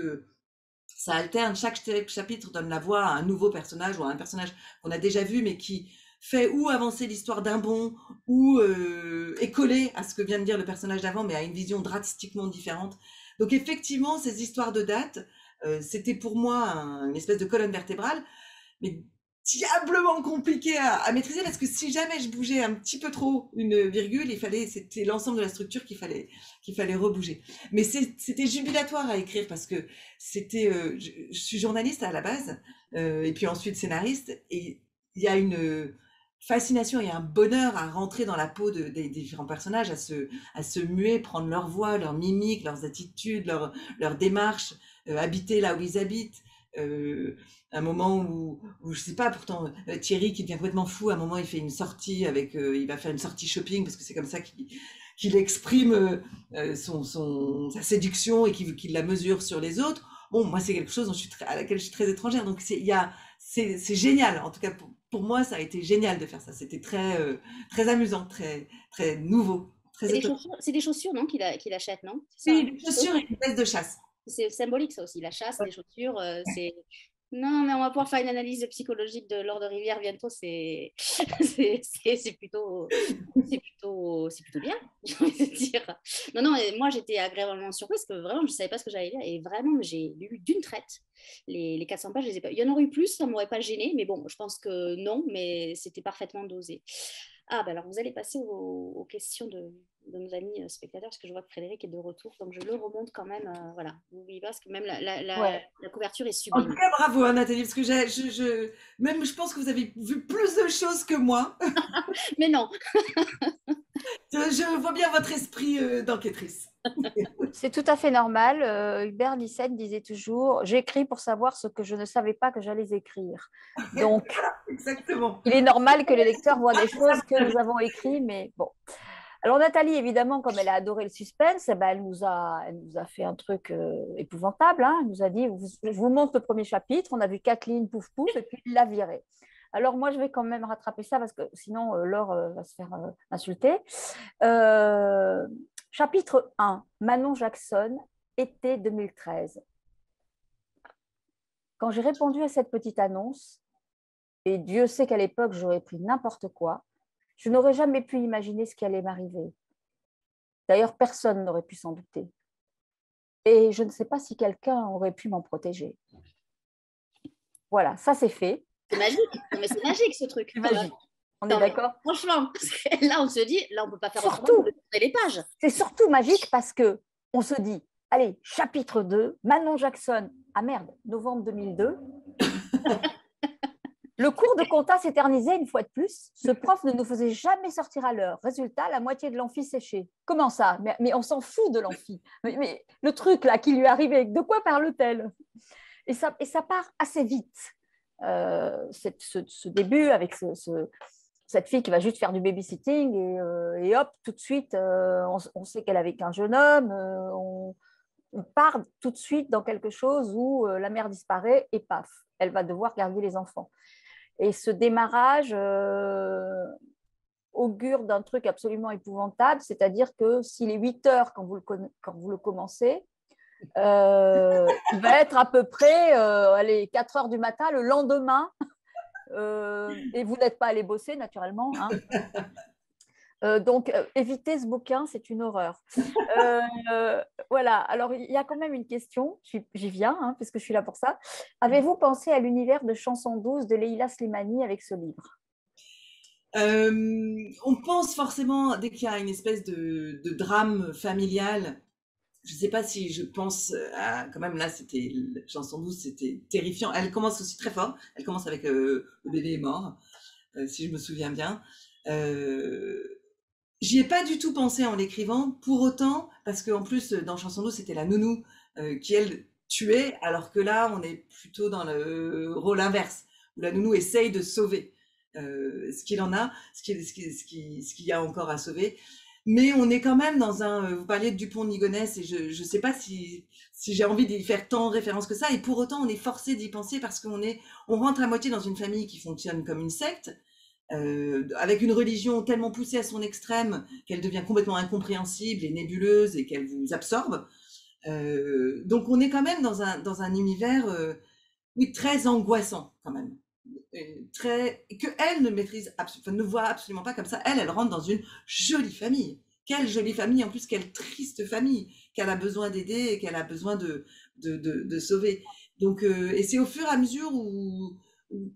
ça alterne, chaque chapitre donne la voix à un nouveau personnage ou à un personnage qu'on a déjà vu, mais qui fait ou avancer l'histoire d'un bond, ou est collé à ce que vient de dire le personnage d'avant, mais à une vision drastiquement différente. Donc effectivement, ces histoires de dates, c'était pour moi une espèce de colonne vertébrale, mais diablement compliqué à maîtriser, parce que si jamais je bougeais un petit peu trop une virgule, c'était l'ensemble de la structure qu'il fallait rebouger. Mais c'était jubilatoire à écrire parce que je suis journaliste à la base, et puis ensuite scénariste, et il y a une fascination et un bonheur à rentrer dans la peau des différents personnages, à se muer, prendre leur voix, leur mimique, leurs attitudes, leur démarche, habiter là où ils habitent. Un moment où je sais pas, pourtant Thierry qui devient complètement fou, à un moment il fait une sortie avec, il va faire une sortie shopping parce que c'est comme ça qu'il exprime sa séduction et qu'il la mesure sur les autres. Bon, moi c'est quelque chose à laquelle je suis très étrangère, donc c'est génial. En tout cas pour moi ça a été génial de faire ça. C'était très amusant, très nouveau, très étonnant. C'est des chaussures, non, qu'il achète, non? C'est ça, Oui, hein? des chaussures et une veste de chasse. C'est symbolique, ça aussi. La chasse, Ouais. les chaussures, c'est... Non, mais on va pouvoir faire une analyse psychologique de Laure de Rivière bientôt. C'est plutôt, c'est plutôt bien, j'ai envie de dire. Non, non, moi, j'étais agréablement surprise parce que vraiment, je ne savais pas ce que j'allais lire. Et vraiment, j'ai lu d'une traite. Les 400 pages, je les ai pas... Il y en aurait eu plus, ça ne m'aurait pas gêné. Mais bon, je pense que non, mais c'était parfaitement dosé. Ah, bah alors vous allez passer aux questions de nos amis spectateurs, parce que je vois que Frédéric est de retour, donc je le remonte quand même. Voilà, n'oubliez pas, parce que même Ouais. la couverture est En tout sublime. cas, bravo hein, Nathalie, parce que même je pense que vous avez vu plus de choses que moi. Mais non, Je vois bien votre esprit d'enquêtrice. C'est tout à fait normal. Hubert Lyssen disait toujours, j'écris pour savoir ce que je ne savais pas que j'allais écrire. Donc, Exactement. il est normal que les lecteurs voient des choses que nous avons écrites, mais bon. Alors Nathalie, évidemment, comme elle a adoré le suspense, eh ben, elle nous a fait un truc épouvantable, hein. Elle nous a dit, je vous montre le premier chapitre, on a vu Kathleen, pouf pouf, et puis il l'a viré. Alors moi, je vais quand même rattraper ça, parce que sinon, Laure va se faire insulter. Chapitre 1, Manon Jackson, été 2013. Quand j'ai répondu à cette petite annonce, et Dieu sait qu'à l'époque, j'aurais pris n'importe quoi, je n'aurais jamais pu imaginer ce qui allait m'arriver. D'ailleurs, personne n'aurait pu s'en douter. Et je ne sais pas si quelqu'un aurait pu m'en protéger. Voilà, ça c'est fait. c'est magique. Non, mais c'est magique ce truc. C'est magique. On Non, est d'accord? franchement, là on se dit, là on ne peut pas faire autrement Surtout, que de tourner les pages. c'est surtout magique parce que on se dit, allez, chapitre 2, Manon Jackson, ah merde, novembre 2002. Le cours de compta s'éternisait une fois de plus. Ce prof ne nous faisait jamais sortir à l'heure. Résultat, la moitié de l'amphi séchée. Comment ça? Mais on s'en fout de l'amphi. Mais le truc là qui lui arrivait, de quoi parle-t-elle? Et ça part assez vite. Ce début avec cette fille qui va juste faire du babysitting et hop, tout de suite, on sait qu'elle est avec un jeune homme. On part tout de suite dans quelque chose où la mère disparaît et paf, elle va devoir garder les enfants. Et ce démarrage augure d'un truc absolument épouvantable, c'est-à-dire que s'il est 8 heures quand vous le commencez, il va être à peu près allez, 4 heures du matin le lendemain, et vous n'êtes pas allé bosser naturellement, hein. Donc, évitez ce bouquin, c'est une horreur. Voilà, alors il y a quand même une question, j'y viens, hein, puisque je suis là pour ça. Avez-vous pensé à l'univers de Chanson douce de Leila Slimani avec ce livre? On pense forcément, dès qu'il y a une espèce de drame familial, je ne sais pas si je pense à, quand même là, c'était Chanson douce, c'était terrifiant. Elle commence aussi très fort, elle commence avec le bébé est mort, si je me souviens bien. J'y ai pas du tout pensé en l'écrivant, pour autant, parce qu'en plus, dans Chanson d'eau, c'était la nounou qui, elle, tuait, alors que là, on est plutôt dans le rôle inverse, où la nounou essaye de sauver ce qu'il en a, ce qu'il y a encore à sauver. Mais on est quand même dans vous parliez de Dupont-Ligonnès, et je sais pas si j'ai envie d'y faire tant référence que ça, et pour autant, on est forcé d'y penser parce on rentre à moitié dans une famille qui fonctionne comme une secte, avec une religion tellement poussée à son extrême qu'elle devient complètement incompréhensible et nébuleuse et qu'elle vous absorbe. Donc on est quand même dans un univers oui, très angoissant quand même. Que elle ne maîtrise ne voit absolument pas comme ça. Elle rentre dans une jolie famille. Quelle jolie famille, en plus quelle triste famille qu'elle a besoin d'aider et qu'elle a besoin de sauver. Donc, et c'est au fur et à mesure où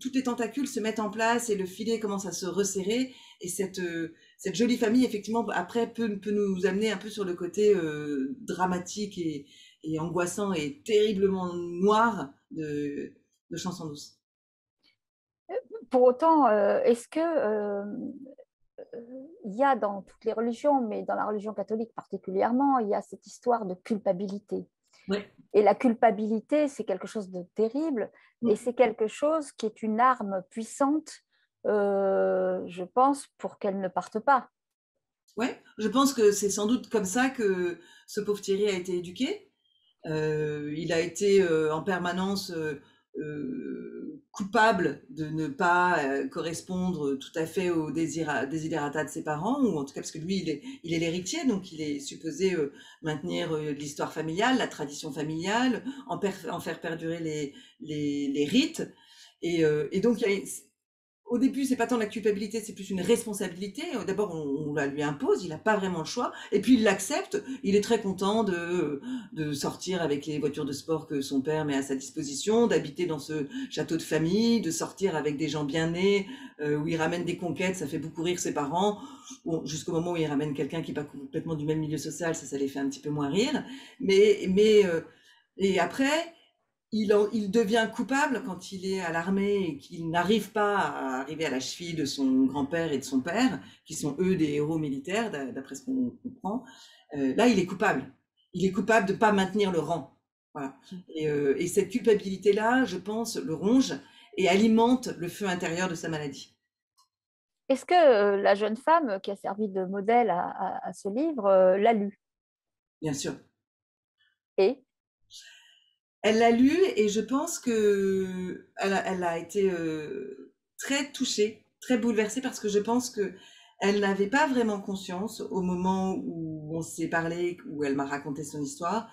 toutes les tentacules se mettent en place et le filet commence à se resserrer. Et cette jolie famille, effectivement, après, peut nous amener un peu sur le côté dramatique et angoissant et terriblement noir de Chanson douce. pour autant, est-ce que il y a dans toutes les religions, mais dans la religion catholique particulièrement, il y a cette histoire de culpabilité. Oui. Et la culpabilité, c'est quelque chose de terrible, et c'est quelque chose qui est une arme puissante, je pense, pour qu'elle ne parte pas. Oui, je pense que c'est sans doute comme ça que ce pauvre Thierry a été éduqué. Il a été en permanence coupable de ne pas correspondre tout à fait aux desiderata de ses parents, ou en tout cas parce que lui, il est l'héritier, donc il est supposé maintenir l'histoire familiale, la tradition familiale, en faire perdurer les rites. Et donc, au début, c'est pas tant la culpabilité, c'est plus une responsabilité. D'abord, on la lui impose, il n'a pas vraiment le choix. Et puis, il l'accepte. Il est très content de sortir avec les voitures de sport que son père met à sa disposition, d'habiter dans ce château de famille, de sortir avec des gens bien nés, où il ramène des conquêtes, ça fait beaucoup rire ses parents. Bon, jusqu'au moment où il ramène quelqu'un qui n'est pas complètement du même milieu social, ça les fait un petit peu moins rire. Et après, il devient coupable quand il est à l'armée et qu'il n'arrive pas à arriver à la cheville de son grand-père et de son père, qui sont eux des héros militaires, d'après ce qu'on comprend. Là, il est coupable. Il est coupable de ne pas maintenir le rang. Voilà. Et cette culpabilité-là, je pense, le ronge et alimente le feu intérieur de sa maladie. Est-ce que la jeune femme qui a servi de modèle à ce livre l'a lu? Bien sûr. Et elle l'a lu et je pense que elle a été très touchée, très bouleversée parce que je pense que elle n'avait pas vraiment conscience au moment où on s'est parlé, où elle m'a raconté son histoire,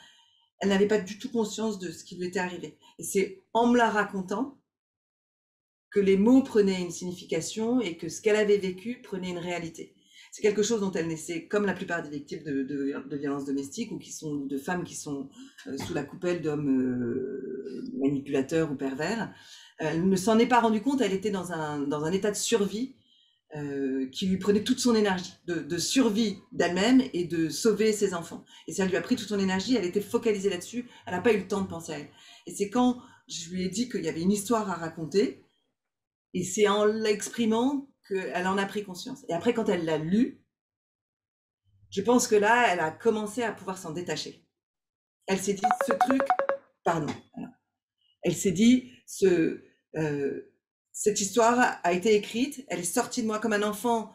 elle n'avait pas du tout conscience de ce qui lui était arrivé. Et c'est en me la racontant que les mots prenaient une signification et que ce qu'elle avait vécu prenait une réalité. C'est quelque chose dont elle naissait, comme la plupart des victimes de violences domestiques ou de femmes qui sont sous la coupelle d'hommes manipulateurs ou pervers. Elle ne s'en est pas rendue compte, elle était dans un état de survie qui lui prenait toute son énergie, de survie d'elle-même et de sauver ses enfants. Et ça lui a pris toute son énergie, elle était focalisée là-dessus, elle n'a pas eu le temps de penser à elle. Et c'est quand je lui ai dit qu'il y avait une histoire à raconter, et c'est en l'exprimant qu'elle en a pris conscience. Et après, quand elle l'a lu, je pense que là, elle a commencé à pouvoir s'en détacher. Elle s'est dit, ce truc, pardon, alors, elle s'est dit, cette histoire a été écrite, elle est sortie de moi comme un enfant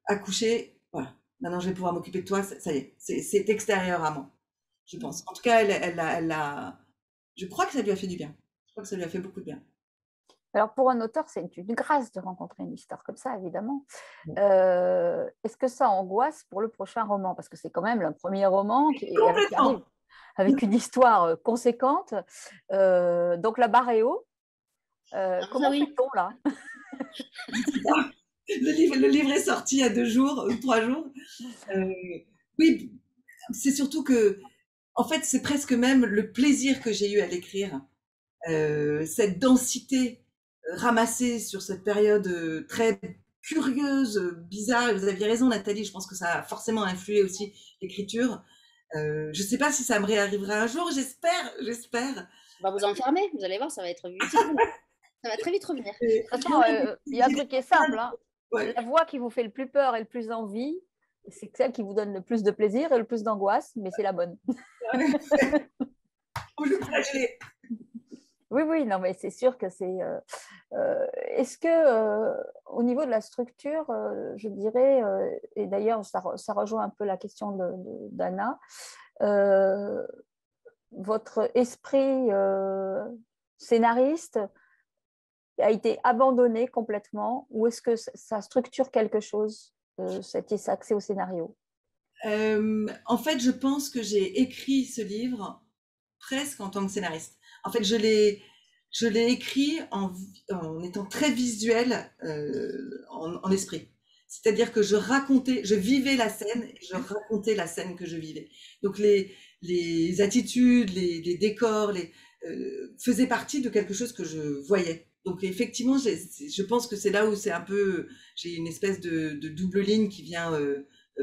accouché, voilà, maintenant je vais pouvoir m'occuper de toi, ça y est, c'est extérieur à moi, je pense. En tout cas, je crois que ça lui a fait du bien, je crois que ça lui a fait beaucoup de bien. Alors, pour un auteur, c'est une grâce de rencontrer une histoire comme ça, évidemment. Est-ce que ça angoisse pour le prochain roman? Parce que c'est quand même le premier roman qui arrive avec une histoire conséquente. Donc, la barre est haut. Comment fait-on là? Le livre est sorti il y a 2 jours ou 3 jours. Oui, c'est surtout que, en fait, c'est presque même le plaisir que j'ai eu à l'écrire. Cette densité ramassée sur cette période très curieuse, bizarre. Et vous aviez raison, Nathalie, je pense que ça a forcément influé aussi l'écriture. Je ne sais pas si ça me réarrivera un jour, j'espère. On va vous enfermer, vous allez voir, ça va être vite. Ça va très vite revenir. De toute façon, il y a un truc qui est simple. Hein. Ouais. La voix qui vous fait le plus peur et le plus envie, c'est celle qui vous donne le plus de plaisir et le plus d'angoisse, mais c'est la bonne. Faut le flageller. Oui, non, mais c'est sûr que c'est. Est-ce que, au niveau de la structure, je dirais, et d'ailleurs, ça rejoint un peu la question d'Anna, votre esprit scénariste a été abandonné complètement, ou est-ce que ça structure quelque chose, cet accès au scénario? En fait, je pense que j'ai écrit ce livre presque en tant que scénariste. En fait, je l'ai écrit en étant très visuel en esprit. C'est-à-dire que je vivais la scène et je racontais la scène que je vivais. Donc les attitudes, les décors, faisaient partie de quelque chose que je voyais. Donc effectivement, je pense que c'est là où c'est un peu, j'ai une espèce de double ligne qui vient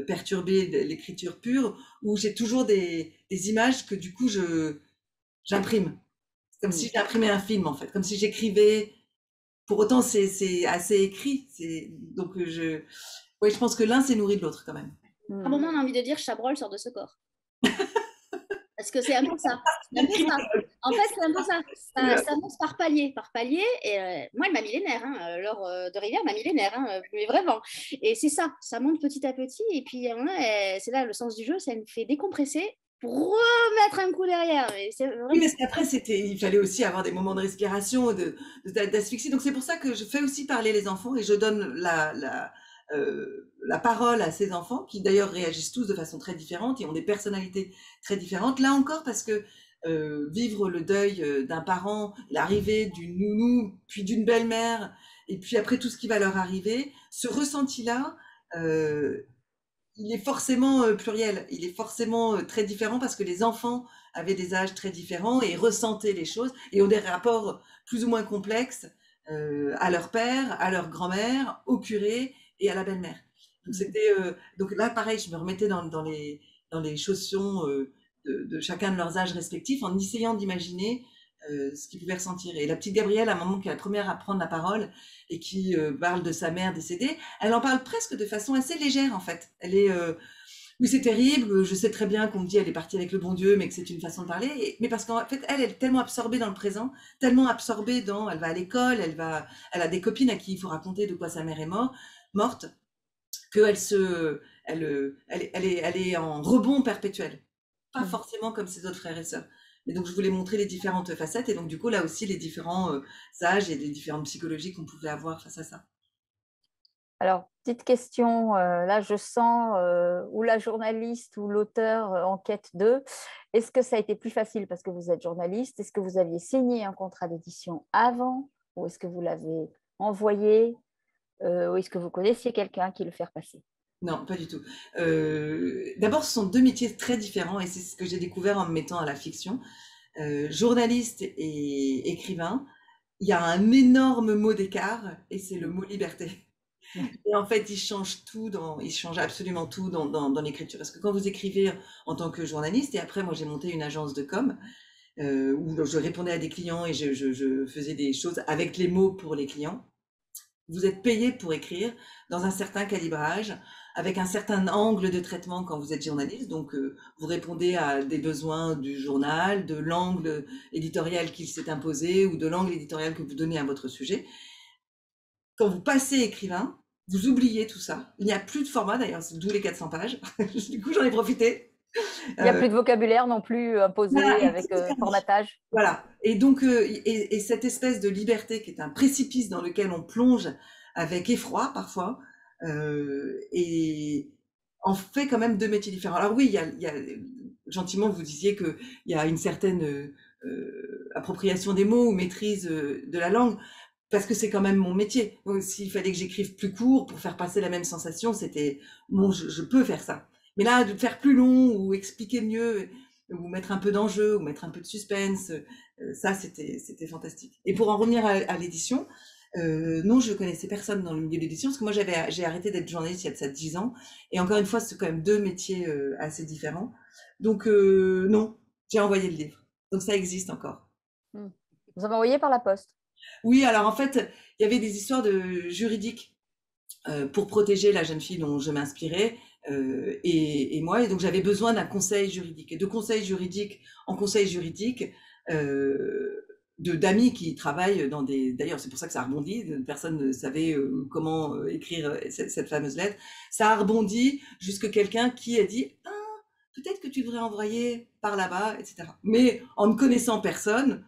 perturber l'écriture pure, où j'ai toujours des images que du coup j'imprime. Comme si j'imprimais un film, en fait, comme si j'écrivais pour autant, c'est assez écrit. Donc, ouais, je pense que l'un s'est nourri de l'autre quand même. À un moment, on a envie de dire Chabrol sort de ce corps. Parce que c'est un peu ça. C'est un peu ça. En fait, c'est un peu ça. Ça monte par palier, par palier. Et moi, elle m'a mis les nerfs. Hein. Laure de Rivière m'a mis les nerfs. Hein. Mais vraiment. Et c'est ça. Ça monte petit à petit. Et puis, c'est là le sens du jeu. Ça me fait décompresser pour remettre un coup derrière. Vraiment... Oui, parce qu'après, il fallait aussi avoir des moments de respiration, d'asphyxie. Donc, c'est pour ça que je fais aussi parler les enfants et je donne la parole à ces enfants qui d'ailleurs réagissent tous de façon très différente et ont des personnalités très différentes. Là encore, parce que vivre le deuil d'un parent, l'arrivée d'une nounou, puis d'une belle-mère, et puis après tout ce qui va leur arriver, ce ressenti-là, il est forcément pluriel, il est forcément très différent parce que les enfants avaient des âges très différents et ressentaient les choses et ont des rapports plus ou moins complexes à leur père, à leur grand-mère, au curé et à la belle-mère. Donc là, pareil, je me remettais dans les chaussons de chacun de leurs âges respectifs en essayant d'imaginer ce qu'ils pouvaient ressentir. Et la petite Gabrielle, à un moment qui est la première à prendre la parole et qui parle de sa mère décédée, elle en parle presque de façon assez légère en fait. Elle est oui, c'est terrible, je sais très bien qu'on me dit elle est partie avec le bon Dieu, mais que c'est une façon de parler, mais parce qu'en fait, elle est tellement absorbée dans le présent, tellement absorbée elle va à l'école, elle a des copines à qui il faut raconter de quoi sa mère est morte, elle est en rebond perpétuel. Pas forcément comme ses autres frères et sœurs. Et donc, je voulais montrer les différentes facettes et donc, du coup, là aussi, les différents âges et les différentes psychologies qu'on pouvait avoir face à ça. Alors, petite question, là, je sens ou la journaliste ou l'auteur en quête d'eux. Est-ce que ça a été plus facile parce que vous êtes journaliste? Est-ce que vous aviez signé un contrat d'édition avant? Ou est-ce que vous l'avez envoyé? Ou est-ce que vous connaissiez quelqu'un qui le fait passer? Non, pas du tout. D'abord, ce sont deux métiers très différents et c'est ce que j'ai découvert en me mettant à la fiction. Journaliste et écrivain, il y a un énorme mot d'écart et c'est le mot liberté. Et en fait, il change absolument tout dans l'écriture. Parce que quand vous écrivez en tant que journaliste, et après, moi, j'ai monté une agence de com où je répondais à des clients et je faisais des choses avec les mots pour les clients. Vous êtes payé pour écrire dans un certain calibrage, avec un certain angle de traitement quand vous êtes journaliste. Donc, vous répondez à des besoins du journal, de l'angle éditorial qu'il s'est imposé ou de l'angle éditorial que vous donnez à votre sujet. Quand vous passez écrivain, vous oubliez tout ça. Il n'y a plus de format d'ailleurs, c'est d'où les 400 pages. Du coup, j'en ai profité. Il n'y a plus de vocabulaire non plus imposé Voilà, avec formatage. Voilà. Et donc, et cette espèce de liberté qui est un précipice dans lequel on plonge avec effroi parfois, et en fait quand même deux métiers différents. Alors oui, gentiment, vous disiez qu'il y a une certaine appropriation des mots ou maîtrise de la langue. Parce que c'est quand même mon métier. S'il fallait que j'écrive plus court pour faire passer la même sensation, c'était bon, je peux faire ça. Mais là, de faire plus long ou expliquer mieux, ou mettre un peu d'enjeu, ou mettre un peu de suspense, ça, c'était fantastique. Et pour en revenir à l'édition, non, je connaissais personne dans le milieu de l'édition, parce que moi, j'ai arrêté d'être journaliste il y a de ça 10 ans. Et encore une fois, c'est quand même deux métiers assez différents. Donc, non, j'ai envoyé le livre. Donc, ça existe encore. Vous avez envoyé par la poste? Oui, alors en fait, il y avait des histoires juridiques pour protéger la jeune fille dont je m'inspirais et moi. Et donc, j'avais besoin d'un conseil juridique. Et de conseil juridique en conseil juridique, d'amis qui travaillent dans des... D'ailleurs, c'est pour ça que ça a rebondi. Personne ne savait comment écrire cette fameuse lettre. Ça a rebondi jusqu'à quelqu'un qui a dit « Ah, peut-être que tu devrais envoyer par là-bas, etc. » Mais en ne connaissant personne,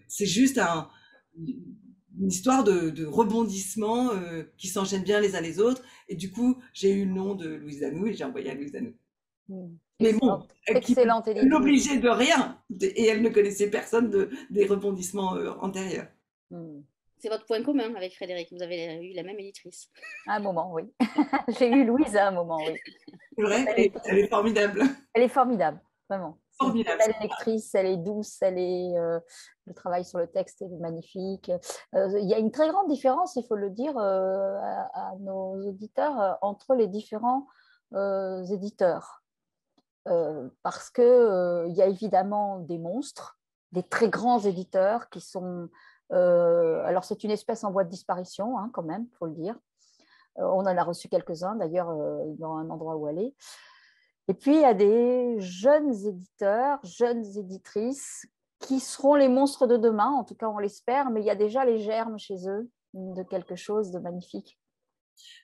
c'est juste une histoire de rebondissements qui s'enchaînent bien les uns les autres. Et du coup, j'ai eu le nom de Louise Danou et j'ai envoyé à Louise Danou. Mais bon, excellente elle l'obligeait de rien et elle ne connaissait personne des rebondissements antérieurs. C'est votre point commun avec Frédéric. Vous avez eu la même éditrice. À un moment, oui. J'ai eu Louise à un moment, oui. C'est vrai, elle est formidable. Elle est formidable, vraiment. Formidable. Elle est lectrice, elle est douce, le travail sur le texte est magnifique. Il y a une très grande différence, il faut le dire, à nos auditeurs entre les différents éditeurs. Parce qu'il y a évidemment des monstres, des très grands éditeurs qui sont Alors, c'est une espèce en voie de disparition, hein, quand même, il faut le dire. On en a reçu quelques-uns, d'ailleurs, dans un endroit où aller. Et puis, il y a des jeunes éditeurs, jeunes éditrices qui seront les monstres de demain, en tout cas, on l'espère, mais il y a déjà les germes chez eux de quelque chose de magnifique.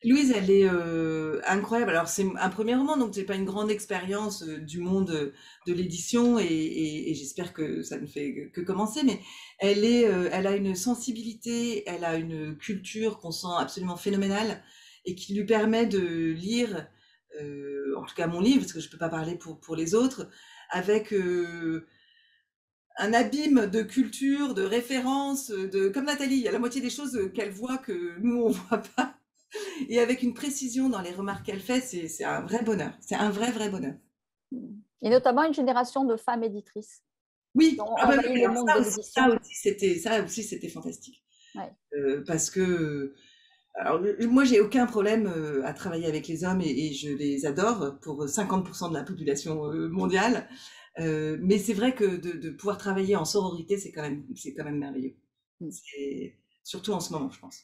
Louise, elle est incroyable. Alors, c'est un premier roman, donc j'ai pas une grande expérience du monde de l'édition et j'espère que ça ne fait que commencer, mais elle a une sensibilité, elle a une culture qu'on sent absolument phénoménale et qui lui permet de lire, en tout cas mon livre, parce que je peux pas parler pour les autres, avec un abîme de culture, de références, comme Nathalie, il y a la moitié des choses qu'elle voit que nous on voit pas. Et avec une précision dans les remarques qu'elle fait, c'est un vrai bonheur. C'est un vrai, vrai bonheur. Et notamment une génération de femmes éditrices. Oui, Le monde de l'édition. ça aussi, c'était fantastique. Ouais. Parce que, alors, moi, j'ai aucun problème à travailler avec les hommes et je les adore pour 50% de la population mondiale. Mais c'est vrai que de pouvoir travailler en sororité, c'est quand même merveilleux. Surtout en ce moment, je pense.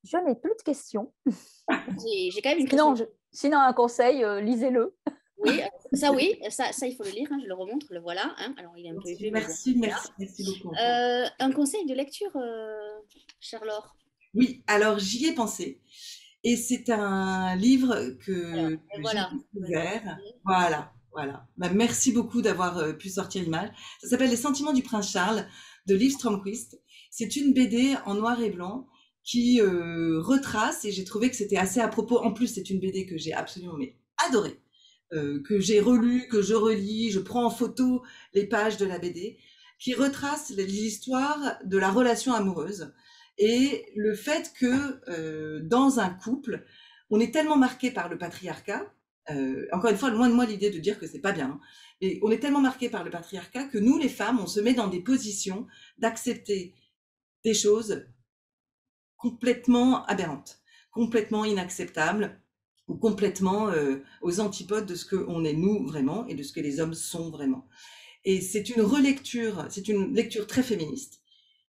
Je n'ai plus de questions. J'ai quand même une question. Sinon, un conseil, lisez-le. Oui, ça, il faut le lire, hein, je le remonte, le voilà. Hein. Alors, il est un peu épais. Merci beaucoup. Un conseil de lecture, chère Laure? Oui, alors j'y ai pensé. Et c'est un livre que j'ai découvert. Voilà. Bah, merci beaucoup d'avoir pu sortir l'image. Ça s'appelle Les Sentiments du Prince Charles de Liv Strömquist. C'est une BD en noir et blanc qui retrace, et j'ai trouvé que c'était assez à propos. En plus, c'est une BD que j'ai absolument adorée, que j'ai relue, que je relis, je prends en photo les pages de la BD, qui retrace l'histoire de la relation amoureuse et le fait que dans un couple, on est tellement marqué par le patriarcat, encore une fois, loin de moi l'idée de dire que c'est pas bien, hein, mais on est tellement marqué par le patriarcat que nous, les femmes, on se met dans des positions d'accepter des choses complètement aberrantes, complètement inacceptables, ou complètement aux antipodes de ce qu'on est nous vraiment et de ce que les hommes sont vraiment. Et c'est une relecture, c'est une lecture très féministe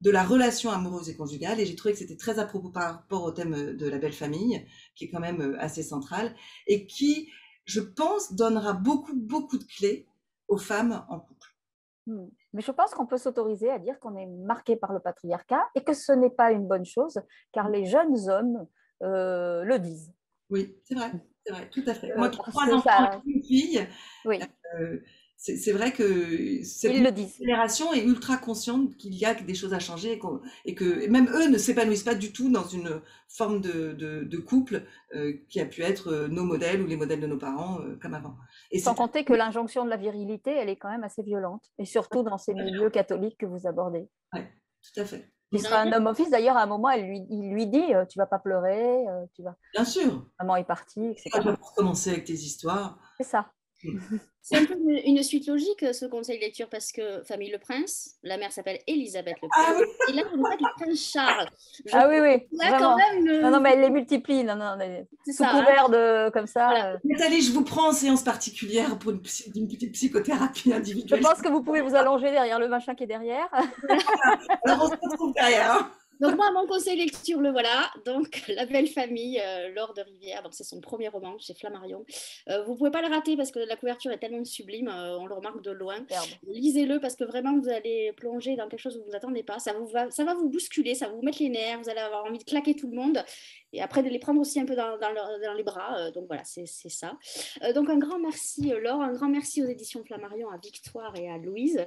de la relation amoureuse et conjugale, et j'ai trouvé que c'était très à propos par rapport au thème de la belle famille, qui est quand même assez central, et qui, je pense, donnera beaucoup de clés aux femmes en couple. Mais je pense qu'on peut s'autoriser à dire qu'on est marqué par le patriarcat et que ce n'est pas une bonne chose, car les jeunes hommes le disent. Oui, c'est vrai, tout à fait. Moi qui ai 3 enfants et une fille, oui. C'est vrai que cette génération est ultra consciente qu'il y a des choses à changer et que même eux ne s'épanouissent pas du tout dans une forme de couple qui a pu être nos modèles ou les modèles de nos parents comme avant. Et sans compter que l'injonction de la virilité, elle est quand même assez violente, et surtout dans ces milieux catholiques que vous abordez. Oui, tout à fait. Il sera un homme office, d'ailleurs, à un moment, il lui dit tu vas pas pleurer, tu vas. Bien sûr. Maman est partie, etc. Tu vas pas recommencer avec tes histoires. C'est ça. C'est un peu une suite logique, ce conseil de lecture, parce que Famille le Prince, la mère s'appelle Elisabeth le Prince, oui. Et là, on parle du Prince Charles. Oui, là, quand même, non, mais elle les multiplie, sous couvert de, comme ça. Voilà. Nathalie, je vous prends en séance particulière pour une petite psychothérapie individuelle. Je pense que vous pouvez vous allonger derrière le machin qui est derrière. Alors, on se retrouve derrière. Donc moi, mon conseil lecture, le voilà. Donc La Belle Famille, Laure de Rivière. Donc c'est son premier roman chez Flammarion. Vous pouvez pas le rater parce que la couverture est tellement sublime, on le remarque de loin. Lisez-le parce que vraiment vous allez plonger dans quelque chose où vous n'attendez pas. Ça va vous bousculer, ça va vous mettre les nerfs. Vous allez avoir envie de claquer tout le monde et après de les prendre aussi un peu dans les bras. Donc voilà, c'est ça. Donc un grand merci Laure, un grand merci aux éditions Flammarion, à Victoire et à Louise.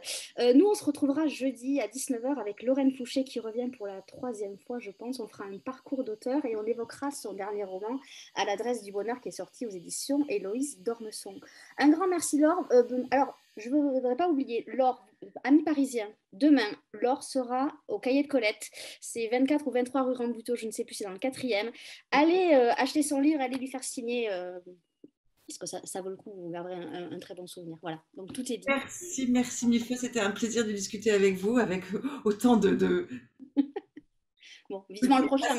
Nous on se retrouvera jeudi à 19h avec Lorraine Fouché qui revient pour la 3e fois, je pense. On fera un parcours d'auteur et on évoquera son dernier roman À l'adresse du bonheur qui est sorti aux éditions Héloïse d'Ormesson. Un grand merci Laure. Alors, je ne voudrais pas oublier Laure, ami parisien. Demain, Laure sera au Cahier de Colette. C'est 24 ou 23 rue Rambuteau, je ne sais plus, c'est dans le 4e. Allez acheter son livre, allez lui faire signer. Parce que ça vaut le coup, vous garderez un très bon souvenir. Voilà, donc tout est dit. Merci mille fois, c'était un plaisir de discuter avec vous, avec autant de... Bon, vivement le prochain.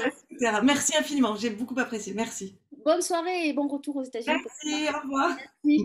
Merci infiniment, j'ai beaucoup apprécié, merci. Bonne soirée et bon retour aux États-Unis. Merci, au revoir. Merci.